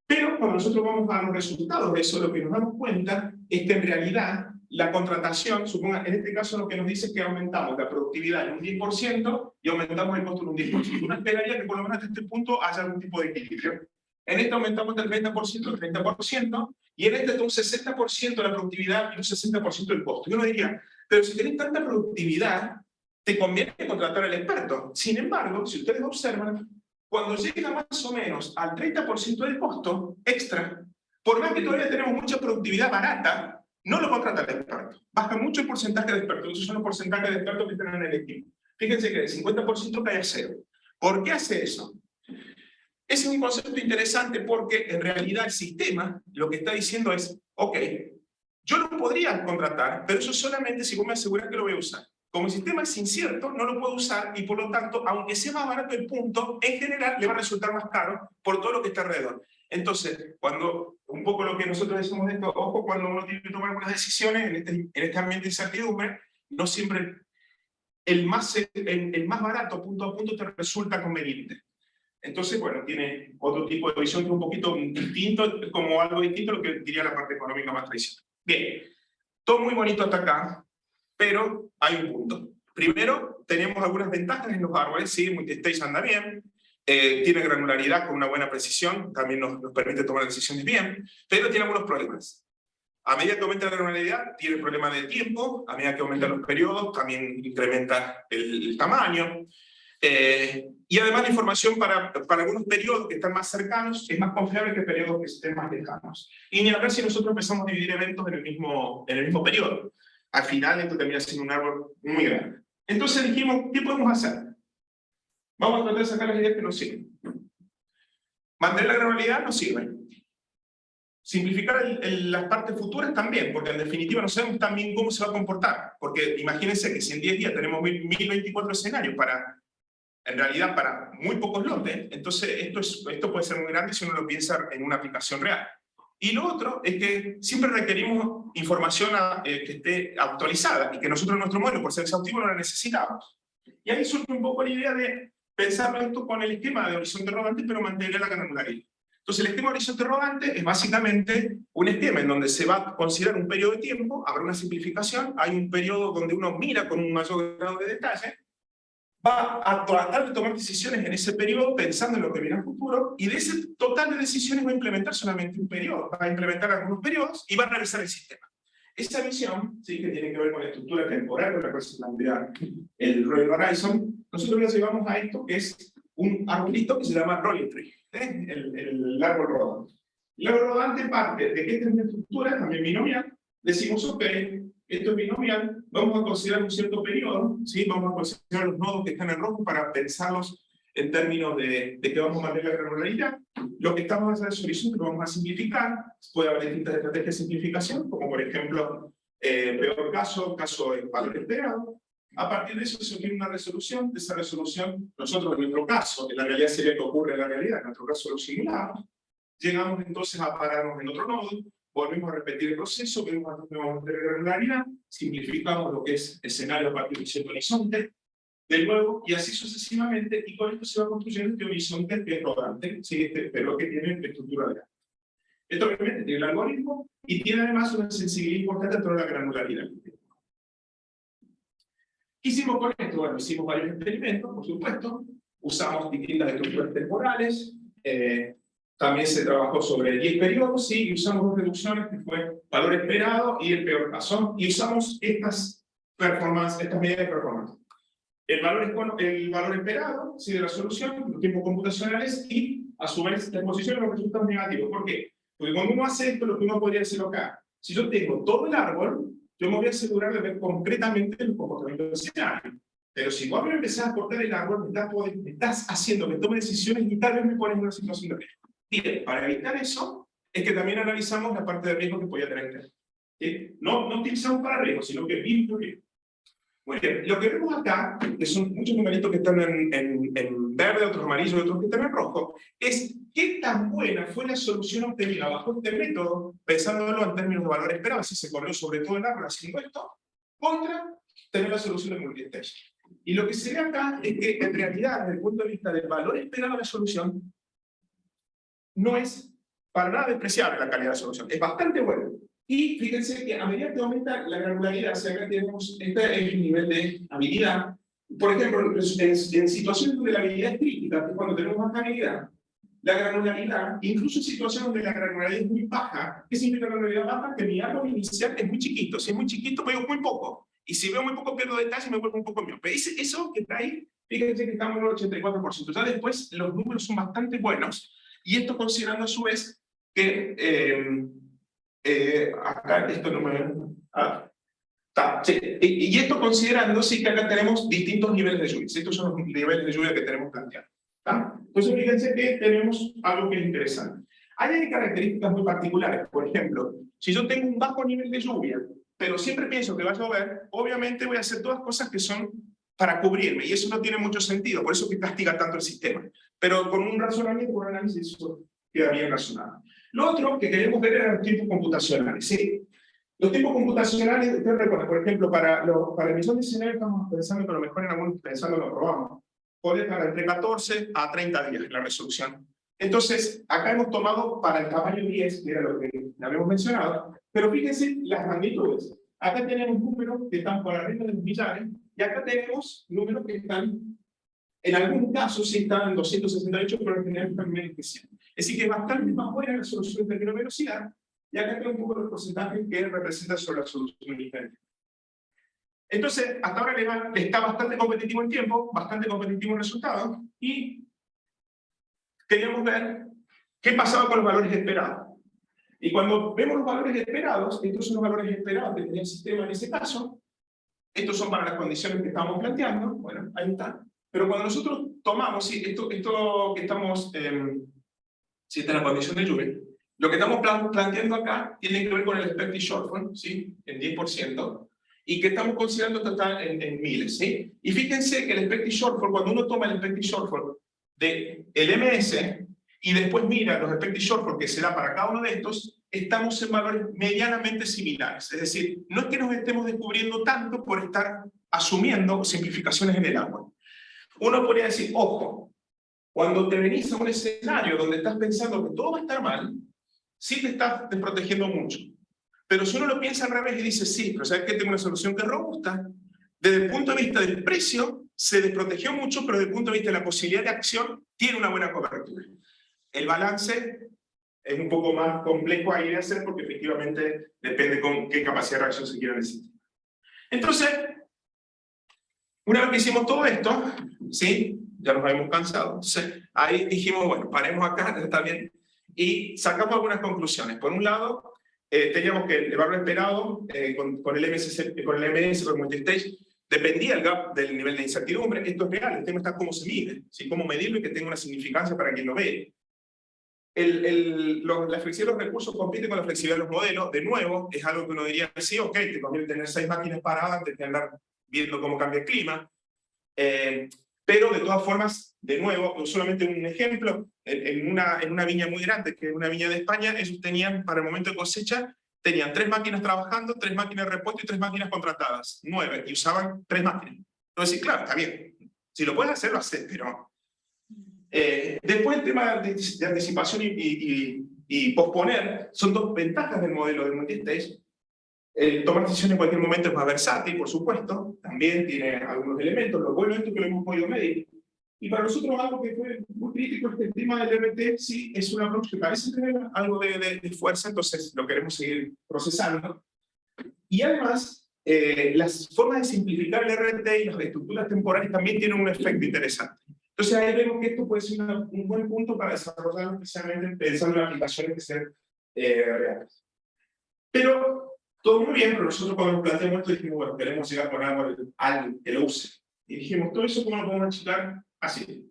Pero cuando nosotros vamos a los resultados de eso, lo que nos damos cuenta es que en realidad la contratación, suponga, en este caso lo que nos dice es que aumentamos la productividad en un 10% y aumentamos el costo en un 10%. Uno esperaría que por lo menos hasta este punto haya algún tipo de equilibrio. En este aumentamos del 30% al 30%, y en este un 60% la productividad y un 60% el costo. Y uno diría, pero si tenés tanta productividad, te conviene contratar al experto. Sin embargo, si ustedes observan, cuando llega más o menos al 30% del costo extra, por más que todavía tenemos mucha productividad barata, no lo contrata el experto. Baja mucho el porcentaje de expertos. Esos son los porcentajes de expertos que están en el equipo. Fíjense que el 50% cae a cero. ¿Por qué hace eso? Ese es un concepto interesante porque en realidad el sistema lo que está diciendo es, ok, yo lo podría contratar, pero eso solamente si vos me aseguras que lo voy a usar. Como el sistema es incierto, no lo puedo usar, y por lo tanto, aunque sea más barato el punto, en general le va a resultar más caro por todo lo que está alrededor. Entonces, cuando un poco lo que nosotros decimos de esto, ojo, cuando uno tiene que tomar algunas decisiones en este ambiente de incertidumbre, no siempre el más barato punto a punto te resulta conveniente. Entonces, bueno, tiene otro tipo de visión que es un poquito distinto, como algo distinto a lo que diría la parte económica más tradicional. Bien, todo muy bonito hasta acá, pero hay un punto. Primero, tenemos algunas ventajas en los árboles, sí, multistage anda bien, tiene granularidad con una buena precisión, también nos permite tomar decisiones bien, pero tiene algunos problemas. A medida que aumenta la granularidad, tiene problema de tiempo, a medida que aumentan los periodos, también incrementa el tamaño, y además la información para algunos periodos que están más cercanos es más confiable que periodos que estén más lejanos. Y ni hablar si nosotros empezamos a dividir eventos en el mismo periodo. Al final esto termina siendo un árbol muy grande. Entonces dijimos, ¿qué podemos hacer? Vamos a tratar de sacar las ideas que nos sirven. Mantener la granularidad nos sirve. Simplificar las partes futuras también, porque en definitiva no sabemos tan bien cómo se va a comportar. Porque imagínense que si en 10 días tenemos 1024 escenarios en realidad para muy pocos lotes, entonces esto puede ser muy grande si uno lo piensa en una aplicación real. Y lo otro es que siempre requerimos información que esté actualizada, y que nosotros en nuestro modelo, por ser exhaustivo, no la necesitamos. Y ahí surge un poco la idea de pensarlo esto con el esquema de horizonte rodante, pero mantener la granularidad. Entonces el esquema de horizonte rodante es básicamente un esquema en donde se va a considerar un periodo de tiempo, habrá una simplificación, hay un periodo donde uno mira con un mayor grado de detalle, va a tratar de tomar decisiones en ese periodo pensando en lo que viene al futuro, y de ese total de decisiones va a implementar solamente un periodo, va a implementar algunos periodos y va a revisar el sistema. Esa visión, ¿sí?, que tiene que ver con la estructura temporal con la cual se plantea el Rolling Horizon, nosotros lo llevamos a esto, que es un arbolito que se llama Rolling Tree, el árbol rodante. El árbol rodante parte de que esta es una estructura también binomial, decimos, ok, esto es binomial, vamos a considerar un cierto periodo, ¿sí? Vamos a considerar los nodos que están en rojo para pensarlos en términos de que vamos a mantener la granularidad. Lo que estamos haciendo es horizonte, lo vamos a simplificar. Puede haber distintas estrategias de simplificación, como por ejemplo, peor caso de valor esperado. A partir de eso se obtiene una resolución. De esa resolución, nosotros en nuestro caso, en la realidad sería que ocurre en la realidad, en nuestro caso lo simulamos, llegamos entonces a pararnos en otro nodo, volvemos a repetir el proceso, vemos la regularidad, simplificamos lo que es escenario a partir de cierto horizonte, de nuevo, y así sucesivamente, y con esto se va construyendo este horizonte que es rodante, ¿sí? Pero que tiene estructura de datos. Esto obviamente tiene el algoritmo y tiene además una sensibilidad importante a toda la granularidad. ¿Qué hicimos con esto? Bueno, hicimos varios experimentos, por supuesto, usamos distintas estructuras temporales, también se trabajó sobre 10 periodos, ¿sí? Y usamos dos reducciones, que fue valor esperado y el peor caso, y usamos estas medidas de performance. El valor esperado, ¿sí? De la solución, los tiempos computacionales y, a su vez, la exposición de los resultados negativos. ¿Por qué? Porque cuando uno hace esto, lo que uno podría decir acá, si yo tengo todo el árbol, yo me voy a asegurar de ver concretamente el comportamiento del escenario. Pero si vos me empezás a cortar el árbol, me estás haciendo que tome decisiones y tal vez me pones en una situación de riesgo. Bien, para evitar eso, es que también analizamos la parte de riesgo que podía tener. ¿Sí? No utilizamos para riesgo, sino que vimos riesgo. Muy bien, lo que vemos acá, que son muchos numeritos que están en verde, otros amarillos, otros que están en rojo, es qué tan buena fue la solución obtenida bajo este método, pensándolo en términos de valor esperado, si se corrió sobre todo el árbol haciendo esto, contra tener la solución de multistage. Y lo que se ve acá es que en realidad, desde el punto de vista del valor esperado de la solución, no es para nada despreciable la calidad de la solución, es bastante buena. Y fíjense que a medida que aumenta la granularidad, o sea, acá tenemos este es el nivel de habilidad. Por ejemplo, en situaciones donde la habilidad es crítica, que es cuando tenemos baja habilidad, la granularidad, incluso en situaciones donde la granularidad es muy baja, ¿qué significa granularidad baja? Que mi árbol inicial es muy chiquito. Si es muy chiquito, veo muy poco. Y si veo muy poco, pierdo detalle y me vuelvo un poco mío. Pero eso que está ahí, fíjense que estamos en el 84%. Ya después los números son bastante buenos. Y esto considerando a su vez que acá esto no me... sí. Y esto considerando sí que acá tenemos distintos niveles de lluvia. Estos son los niveles de lluvia que tenemos planteados. Entonces fíjense que tenemos algo que es interesante. Hay características muy particulares. Por ejemplo, si yo tengo un bajo nivel de lluvia, pero siempre pienso que va a llover, obviamente voy a hacer todas cosas que son para cubrirme, y eso no tiene mucho sentido, por eso que castiga tanto el sistema. Pero con un razonamiento, con un análisis, eso queda bien razonado. Lo otro que queremos ver eran los tiempos computacionales. ¿Sí? Los tiempos computacionales, ustedes recuerdan, por ejemplo, para emisión de escenario estamos pensando que a lo mejor en algunos pensando lo probamos. Puede estar entre 14 a 30 días la resolución. Entonces, acá hemos tomado para el tamaño 10, que era lo que habíamos mencionado, pero fíjense las magnitudes. Acá tenemos números que están por arriba de los millares, y acá tenemos números que están, en algún caso sí están en 268, pero en general están menos que 100. Es decir, que es bastante más buena la solución en términos de velocidad, y acá tengo un poco los porcentajes que representan sobre la solución diferente. Entonces, hasta ahora está bastante competitivo en tiempo, bastante competitivo en resultados, y queríamos ver qué pasaba con los valores esperados. Y cuando vemos los valores esperados, estos son los valores esperados que tenía el sistema en ese caso, estos son para las condiciones que estamos planteando, bueno, ahí está. Pero cuando nosotros tomamos, sí, esto que estamos, si está en la condición de lluvia, lo que estamos planteando acá tiene que ver con el expected shortfall, ¿sí? En 10%, y que estamos considerando total en miles, ¿sí? Y fíjense que el expected shortfall, cuando uno toma el expected shortfall del MS, y después mira los expected shortfall que se da para cada uno de estos, estamos en valores medianamente similares. Es decir, no es que nos estemos descubriendo tanto por estar asumiendo simplificaciones en el árbol. Uno podría decir, ojo, cuando te venís a un escenario donde estás pensando que todo va a estar mal, sí te estás desprotegiendo mucho. Pero si uno lo piensa al revés y dice, sí, pero ¿sabes qué? Tengo una solución que es robusta. Desde el punto de vista del precio, se desprotegió mucho, pero desde el punto de vista de la posibilidad de acción, tiene una buena cobertura. El balance es un poco más complejo ahí de hacer porque efectivamente depende con qué capacidad de reacción se quiera necesitar. Entonces, una vez que hicimos todo esto, ¿sí? Ya nos habíamos cansado. Entonces, ahí dijimos, bueno, paremos acá, está bien. Y sacamos algunas conclusiones. Por un lado, teníamos que el valor esperado con el MS, con el multistage, dependía el gap del nivel de incertidumbre. Esto es real, el tema está cómo se mide, ¿sí? Cómo medirlo y que tenga una significancia para quien lo ve. La flexibilidad de los recursos compite con la flexibilidad de los modelos. De nuevo, es algo que uno diría, sí, ok, te conviene tener 6 máquinas paradas antes de andar viendo cómo cambia el clima. Pero de todas formas, de nuevo, solamente un ejemplo, en una viña muy grande, que es una viña de España, ellos tenían, para el momento de cosecha, tenían 3 máquinas trabajando, 3 máquinas de repuesto y 3 máquinas contratadas, 9, y usaban 3 máquinas. Entonces, claro, está bien, si lo puedes hacer, lo haces, pero... después el tema de anticipación y posponer son 2 ventajas del modelo de multistage. Tomar decisiones en cualquier momento es más versátil, por supuesto, también tiene algunos elementos, lo bueno es esto que lo hemos podido medir. Y para nosotros algo que fue muy crítico es que el tema del RT sí es un approach que parece tener algo de fuerza, entonces lo queremos seguir procesando. Y además, las formas de simplificar el RT y las estructuras temporales también tienen un efecto interesante. Entonces ahí vemos que esto puede ser un buen punto para desarrollar, especialmente pensando en aplicaciones que sean reales. Pero todo muy bien, pero nosotros cuando nos planteamos esto dijimos, bueno, queremos llegar con algo a alguien que lo use. Y dijimos, todo eso cómo lo podemos achicar así.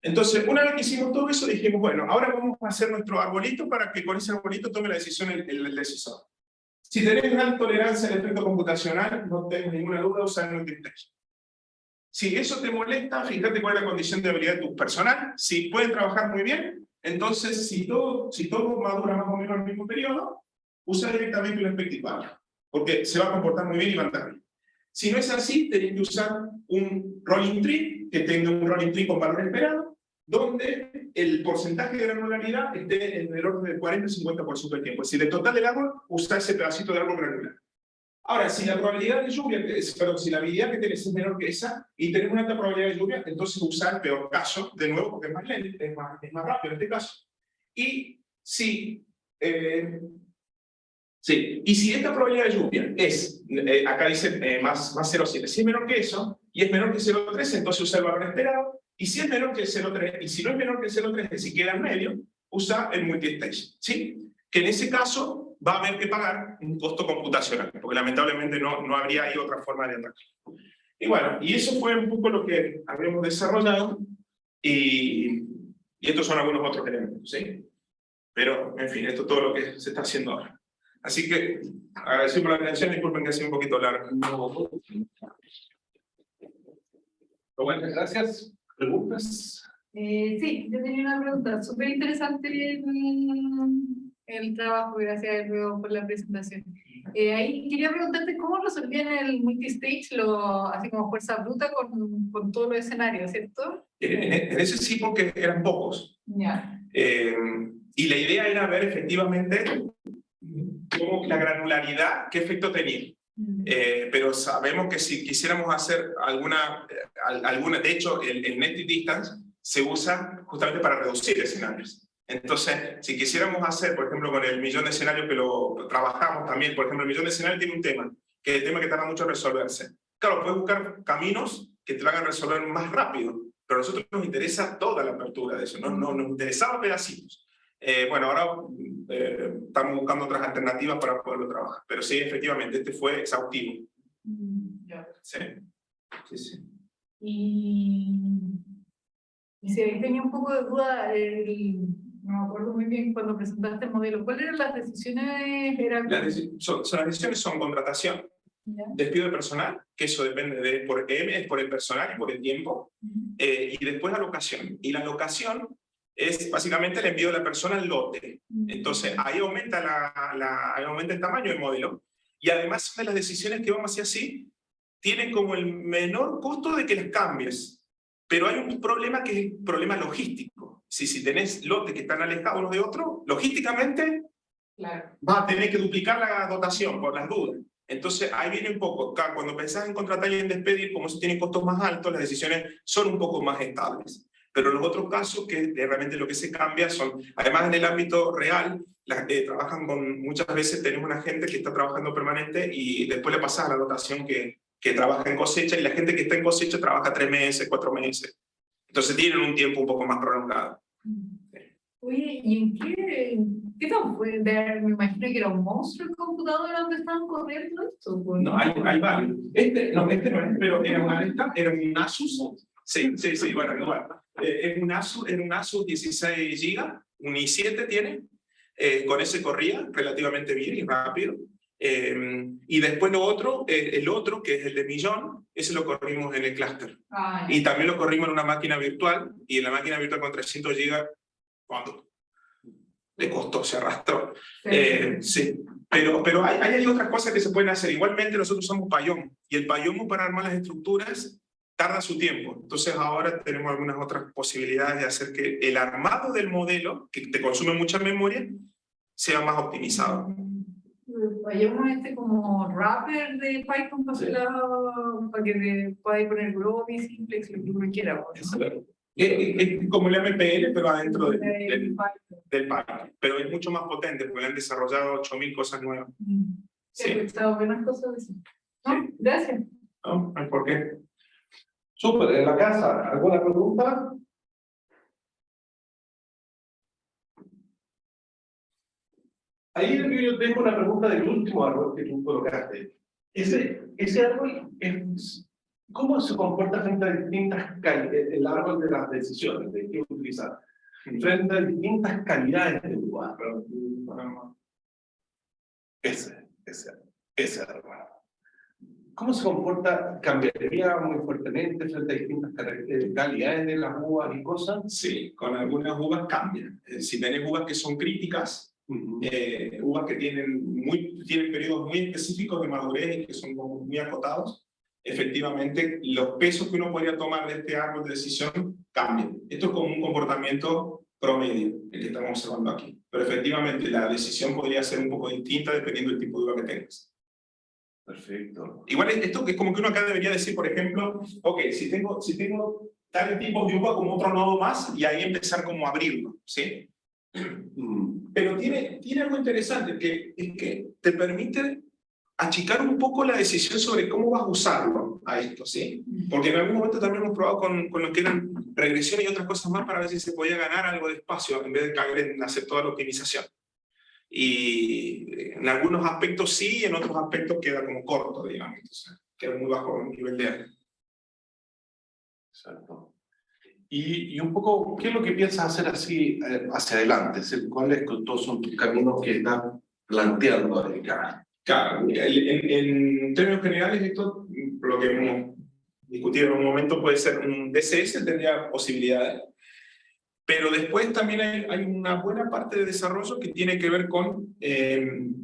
Entonces, una vez que hicimos todo eso, dijimos, bueno, ahora vamos a hacer nuestro arbolito para que con ese arbolito tome la decisión el decisor. Si tenés gran tolerancia al efecto computacional, no tengas ninguna duda, usar el multistage. Si eso te molesta, fíjate cuál es la condición de habilidad de tu personal. Si pueden trabajar muy bien, entonces si todo madura más o menos en el mismo periodo, usa directamente un expected, porque se va a comportar muy bien y va a andar bien. Si no es así, tenés que usar un rolling tree, que tenga un rolling tree con valor esperado, donde el porcentaje de granularidad esté en el orden del 40-50% del tiempo. Es decir, el total del árbol, usa ese pedacito de árbol granular. Ahora, si la probabilidad de lluvia, si la habilidad que tenés es menor que esa, y tenés una alta probabilidad de lluvia, entonces usar el peor caso, de nuevo, porque es más lento, es más rápido en este caso. Y si... y si esta probabilidad de lluvia es, acá dice más 0,7, si es menor que eso, y es menor que 0,3, entonces usa el valor esperado, y si es menor que 0,3, y si no es menor que 0,3, es decir, queda en medio, usa el multistage, ¿sí? Que en ese caso va a haber que pagar un costo computacional, porque lamentablemente no habría ahí otra forma de atacar. Y bueno, y eso fue un poco lo que habíamos desarrollado, y estos son algunos otros elementos, ¿sí? Pero, en fin, esto es todo lo que se está haciendo ahora. Así que, agradecemos la atención, disculpen que ha sido un poquito largo. No. Bueno, gracias. ¿Preguntas? Sí, yo tenía una pregunta. Súper interesante el trabajo, gracias luego por la presentación. Ahí quería preguntarte cómo resolvían el multistage, así como fuerza bruta con todos los escenarios, ¿cierto? En ese sí, porque eran pocos. Ya. Y la idea era ver efectivamente cómo la granularidad, qué efecto tenía. Pero sabemos que si quisiéramos hacer alguna de hecho, el net distance se usa justamente para reducir escenarios. Entonces, si quisiéramos hacer, por ejemplo, con el millón de escenarios que lo trabajamos también, por ejemplo, el millón de escenarios tiene un tema, que es el tema que tarda mucho en resolverse. Claro, puedes buscar caminos que te lo hagan resolver más rápido, pero a nosotros nos interesa toda la apertura de eso, no nos interesaba pedacitos. Bueno, ahora estamos buscando otras alternativas para poderlo trabajar, pero sí, efectivamente, este fue exhaustivo. Sí. Y si ahí tenía un poco de duda, no me acuerdo muy bien cuando presentaste el modelo, ¿cuáles eran las decisiones? Las decisiones son contratación, despido de personal, que eso depende por el personal y por el tiempo, y después alocación. Y la alocación es básicamente el envío de la persona al lote. Entonces ahí aumenta el tamaño del modelo, y además de las decisiones que vamos a hacer así, tienen como el menor costo de que las cambies. Pero hay un problema que es el problema logístico. Si tenés lotes que están alejados unos de otros, logísticamente vas a tener que duplicar la dotación por las dudas. Entonces ahí viene un poco, cuando pensás en contratar y en despedir, como se tienen costos más altos, las decisiones son un poco más estables. Pero en los otros casos, que realmente lo que se cambia son, además en el ámbito real, trabajan muchas veces tenemos una gente que está trabajando permanente y después le pasas a la dotación que trabaja en cosecha, y la gente que está en cosecha trabaja 3 meses, 4 meses. Entonces tienen un tiempo un poco más prolongado. Oye, ¿y en qué tan fue? Me imagino que era un monstruo el computador donde estaban corriendo esto. No, hay varios. Este no es, pero era un Asus. Sí, bueno, igual. Era un Asus 16 GB, un i7 tiene. Con ese corría relativamente bien y rápido. Y después el otro, que es el de millón, ese lo corrimos en el clúster. Y también lo corrimos en una máquina virtual, y en la máquina virtual con 300 GB, ¿cuánto? Le costó, se arrastró. Sí, pero hay otras cosas que se pueden hacer. Igualmente nosotros usamos Python, y el Python para armar las estructuras tarda su tiempo. Entonces ahora tenemos algunas otras posibilidades de hacer que el armado del modelo, que te consume mucha memoria, sea más optimizado. Vayamos como wrapper de Python para que puedas poner Groovy, Simplex, lo que uno quiera. Es como el MPL, pero adentro del Python. Pero es mucho más potente, porque han desarrollado 8000 cosas nuevas. Sí, he estado buenas cosas de eso. ¿No? Gracias. No, ¿por qué? Súper, en la casa, ¿alguna pregunta? Ahí yo tengo una pregunta del último árbol que tú colocaste. Ese árbol, ¿cómo se comporta frente a distintas calidades, el árbol de las decisiones, de qué utilizar, frente a distintas calidades de lugar? Ese árbol. ¿Cómo se comporta? ¿Cambiaría muy fuertemente frente a distintas calidades de las uvas y cosas? Sí, con algunas uvas cambian. Si tenés uvas que son críticas, uvas que tienen periodos muy específicos de madurez y que son como muy acotados, efectivamente los pesos que uno podría tomar de este árbol de decisión cambian. Esto es como un comportamiento promedio, el que estamos observando aquí. Pero efectivamente la decisión podría ser un poco distinta dependiendo del tipo de uva que tengas. Perfecto. Igual esto es como que uno acá debería decir, por ejemplo, ok, si tengo tal tipo de uva como otro nodo más, y ahí empezar como a abrirlo, ¿sí? Pero tiene algo interesante, que es que te permite achicar un poco la decisión sobre cómo vas a usarlo a esto, ¿sí? Porque en algún momento también hemos probado con lo que eran regresiones y otras cosas más para ver si se podía ganar algo de espacio en vez de caer en hacer toda la optimización. Y en algunos aspectos sí, y en otros aspectos queda como corto, digamos. Entonces, queda muy bajo el nivel de área. Exacto. Y un poco, ¿qué es lo que piensas hacer así hacia adelante? ¿Cuáles todos son tus caminos que estás planteando acá? Claro, en términos generales, esto, lo que hemos discutido en un momento, puede ser un DCS, tendría posibilidades. Pero después también hay una buena parte de desarrollo que tiene que ver con el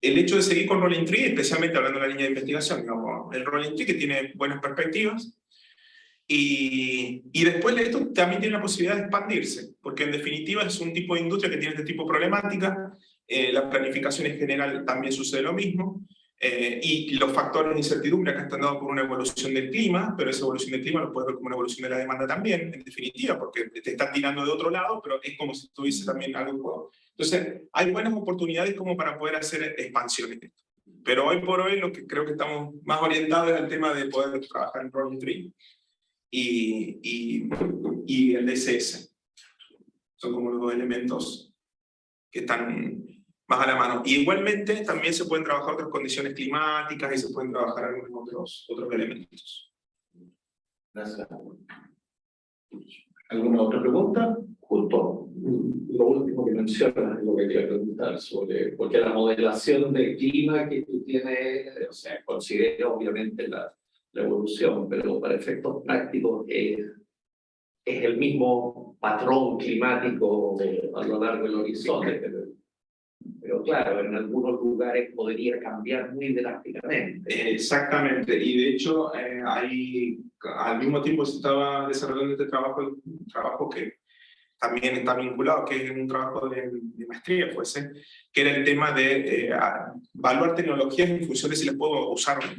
hecho de seguir con Rolling Tree, especialmente hablando de la línea de investigación. Digamos, el Rolling Tree que tiene buenas perspectivas. Y después de esto también tiene la posibilidad de expandirse, porque en definitiva es un tipo de industria que tiene este tipo de problemática. La planificación en general también sucede lo mismo. Y los factores de incertidumbre acá están dados por una evolución del clima, pero esa evolución del clima lo puedes ver como una evolución de la demanda también, en definitiva, porque te está tirando de otro lado, pero es como si tuviese también algo en juego. Entonces, hay buenas oportunidades como para poder hacer expansiones. Pero hoy por hoy lo que creo que estamos más orientados es al tema de poder trabajar en Rolling Tree y el DCS. Son como los dos elementos que están más a la mano. Y igualmente también se pueden trabajar otras condiciones climáticas y se pueden trabajar algunos otros elementos. Gracias. ¿Alguna otra pregunta? Justo lo último que mencionas es lo que quería preguntar sobre, porque la modelación del clima que tú tienes, o sea, considera obviamente la evolución, pero para efectos prácticos es el mismo patrón climático a lo largo del horizonte. Pero claro, en algunos lugares podría cambiar muy drásticamente. Exactamente, y de hecho al mismo tiempo se estaba desarrollando este trabajo, un trabajo que también está vinculado, que es un trabajo de maestría, fuese, que era el tema de evaluar tecnologías en función de si las puedo usar o no.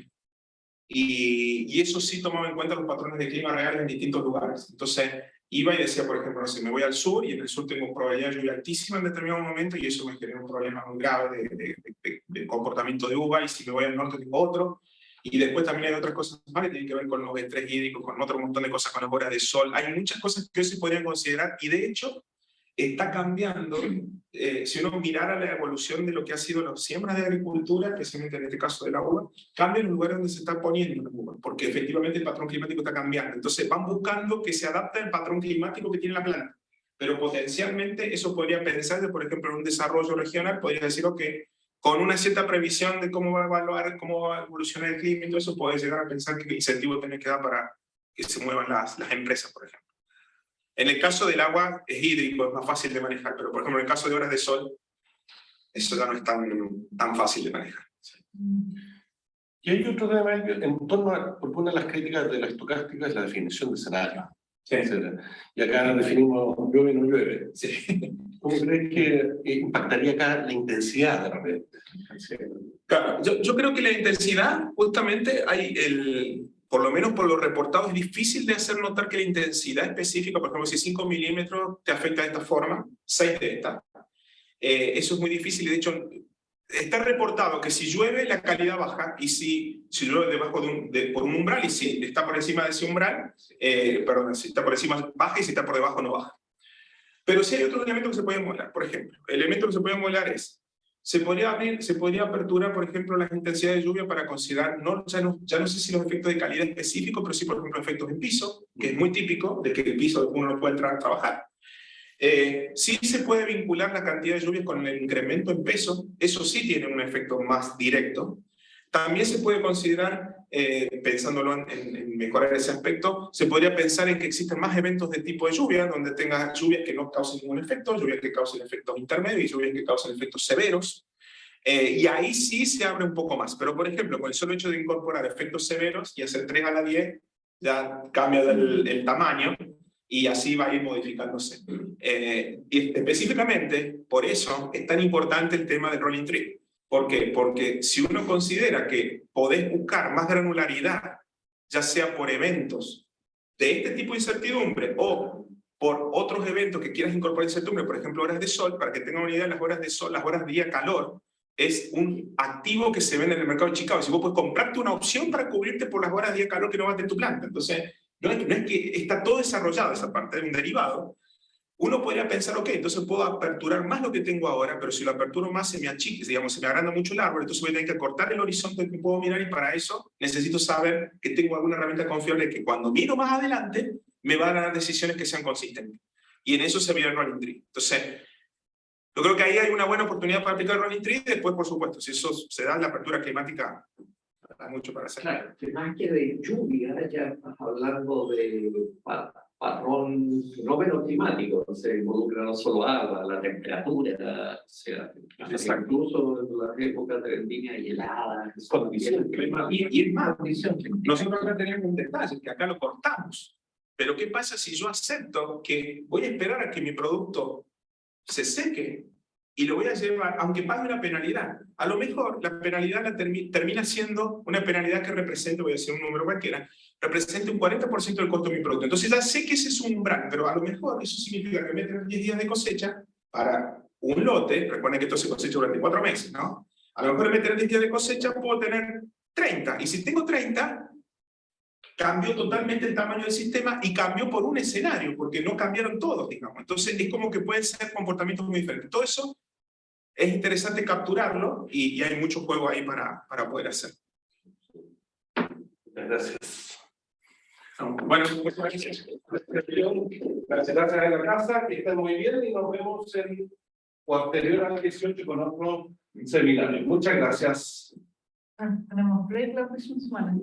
Y eso sí tomaba en cuenta los patrones de clima reales en distintos lugares. Entonces iba y decía, por ejemplo, no sé, me voy al sur y en el sur tengo probabilidad de lluvia altísima en determinado momento y eso me genera un problema muy grave de comportamiento de uva, y si me voy al norte tengo otro. Y después también hay otras cosas más que tienen que ver con los estrés hídricos, con otro montón de cosas, con las horas de sol. Hay muchas cosas que hoy se podrían considerar, y de hecho está cambiando. Si uno mirara la evolución de lo que ha sido las siembras de agricultura, especialmente en este caso de la uva, cambia el lugar donde se está poniendo la uva, porque efectivamente el patrón climático está cambiando. Entonces van buscando que se adapte al patrón climático que tiene la planta. Pero potencialmente eso podría pensarse, por ejemplo, en un desarrollo regional, podría decir, ok, con una cierta previsión de cómo va a evaluar, cómo va a evolucionar el clima y todo eso, puedes llegar a pensar qué incentivo tenés que dar para que se muevan las empresas, por ejemplo. En el caso del agua es hídrico, es más fácil de manejar, pero por ejemplo en el caso de horas de sol, eso ya no es tan fácil de manejar. Y hay otro tema en torno a, porque una de las críticas de la estocástica es la definición de escenario. Sí. Y acá definimos llueve y no llueve. Sí. ¿Cómo crees que impactaría acá la intensidad de repente? Claro, yo creo que la intensidad, justamente, por lo menos por los reportados, es difícil de hacer notar que la intensidad específica, por ejemplo, si 5 milímetros te afecta de esta forma, 6 de esta. Eso es muy difícil y de hecho está reportado que si llueve la calidad baja y si llueve debajo por un umbral y si está por encima de ese umbral, perdón, si está por encima baja y si está por debajo no baja. Pero sí hay otros elementos que se pueden modelar. Por ejemplo, el elemento que se puede modelar es, se podría aperturar, por ejemplo, las intensidades de lluvia para considerar, ya no sé si los efectos de calidad específicos, pero sí, por ejemplo, efectos en piso, que es muy típico de que el piso uno no puede entrar a trabajar. Sí se puede vincular la cantidad de lluvias con el incremento en peso, eso sí tiene un efecto más directo. También se puede considerar, pensándolo en mejorar ese aspecto, se podría pensar en que existen más eventos de tipo de lluvia, donde tengas lluvias que no causen ningún efecto, lluvias que causen efectos intermedios y lluvias que causen efectos severos. Y ahí sí se abre un poco más. Pero, por ejemplo, con el solo hecho de incorporar efectos severos y hacer 3 a la 10, ya cambia el tamaño y así va a ir modificándose. Y específicamente, por eso es tan importante el tema del rolling tree. ¿Por qué? Porque si uno considera que podés buscar más granularidad, ya sea por eventos de este tipo de incertidumbre o por otros eventos que quieras incorporar incertidumbre, por ejemplo, horas de sol, para que tengan una idea, las horas de sol, las horas de día calor, es un activo que se vende en el mercado de Chicago. Si vos puedes comprarte una opción para cubrirte por las horas de día calor que no vas de tu planta. Entonces, no es que está todo desarrollado esa parte de un derivado. Uno podría pensar, ok, entonces puedo aperturar más lo que tengo ahora, pero si lo aperturo más se me achique, digamos, se me agranda mucho el árbol, entonces voy a tener que acortar el horizonte que puedo mirar y para eso necesito saber que tengo alguna herramienta confiable que cuando miro más adelante me va a dar decisiones que sean consistentes. Y en eso se viene el rolling tree. Entonces, yo creo que ahí hay una buena oportunidad para aplicar el rolling tree. Después, por supuesto, si eso se da en la apertura climática, hay mucho para hacer. Claro, que más que de lluvia, ya estás hablando de patrón, fenómeno climático, se involucra no solo agua, la temperatura, o sea, incluso en las épocas de vendimia heladas, condición climática. Y es más, condición nosotros acá tenemos un detalle, que acá lo cortamos. Pero ¿qué pasa si yo acepto que voy a esperar a que mi producto se seque y lo voy a llevar, aunque pague una penalidad? A lo mejor la penalidad termina siendo una penalidad que represente, voy a decir un número cualquiera, represente un 40% del costo de mi producto. Entonces ya sé que ese es un umbral, pero a lo mejor eso significa que voy a tener 10 días de cosecha para un lote. Recuerden que esto se cosecha durante 4 meses, ¿no? A lo mejor en vez de tener 10 días de cosecha puedo tener 30. Y si tengo 30, cambió totalmente el tamaño del sistema y cambió por un escenario, porque no cambiaron todos, digamos. Entonces es como que pueden ser comportamientos muy diferentes. Todo eso es interesante capturarlo y hay mucho juego ahí para poder hacer. Gracias. Bueno, muchas gracias. Para cerrar en la casa, que estén muy bien y nos vemos en posterior al 18 con otro seminario. Muchas gracias. Tenemos break la próxima semana.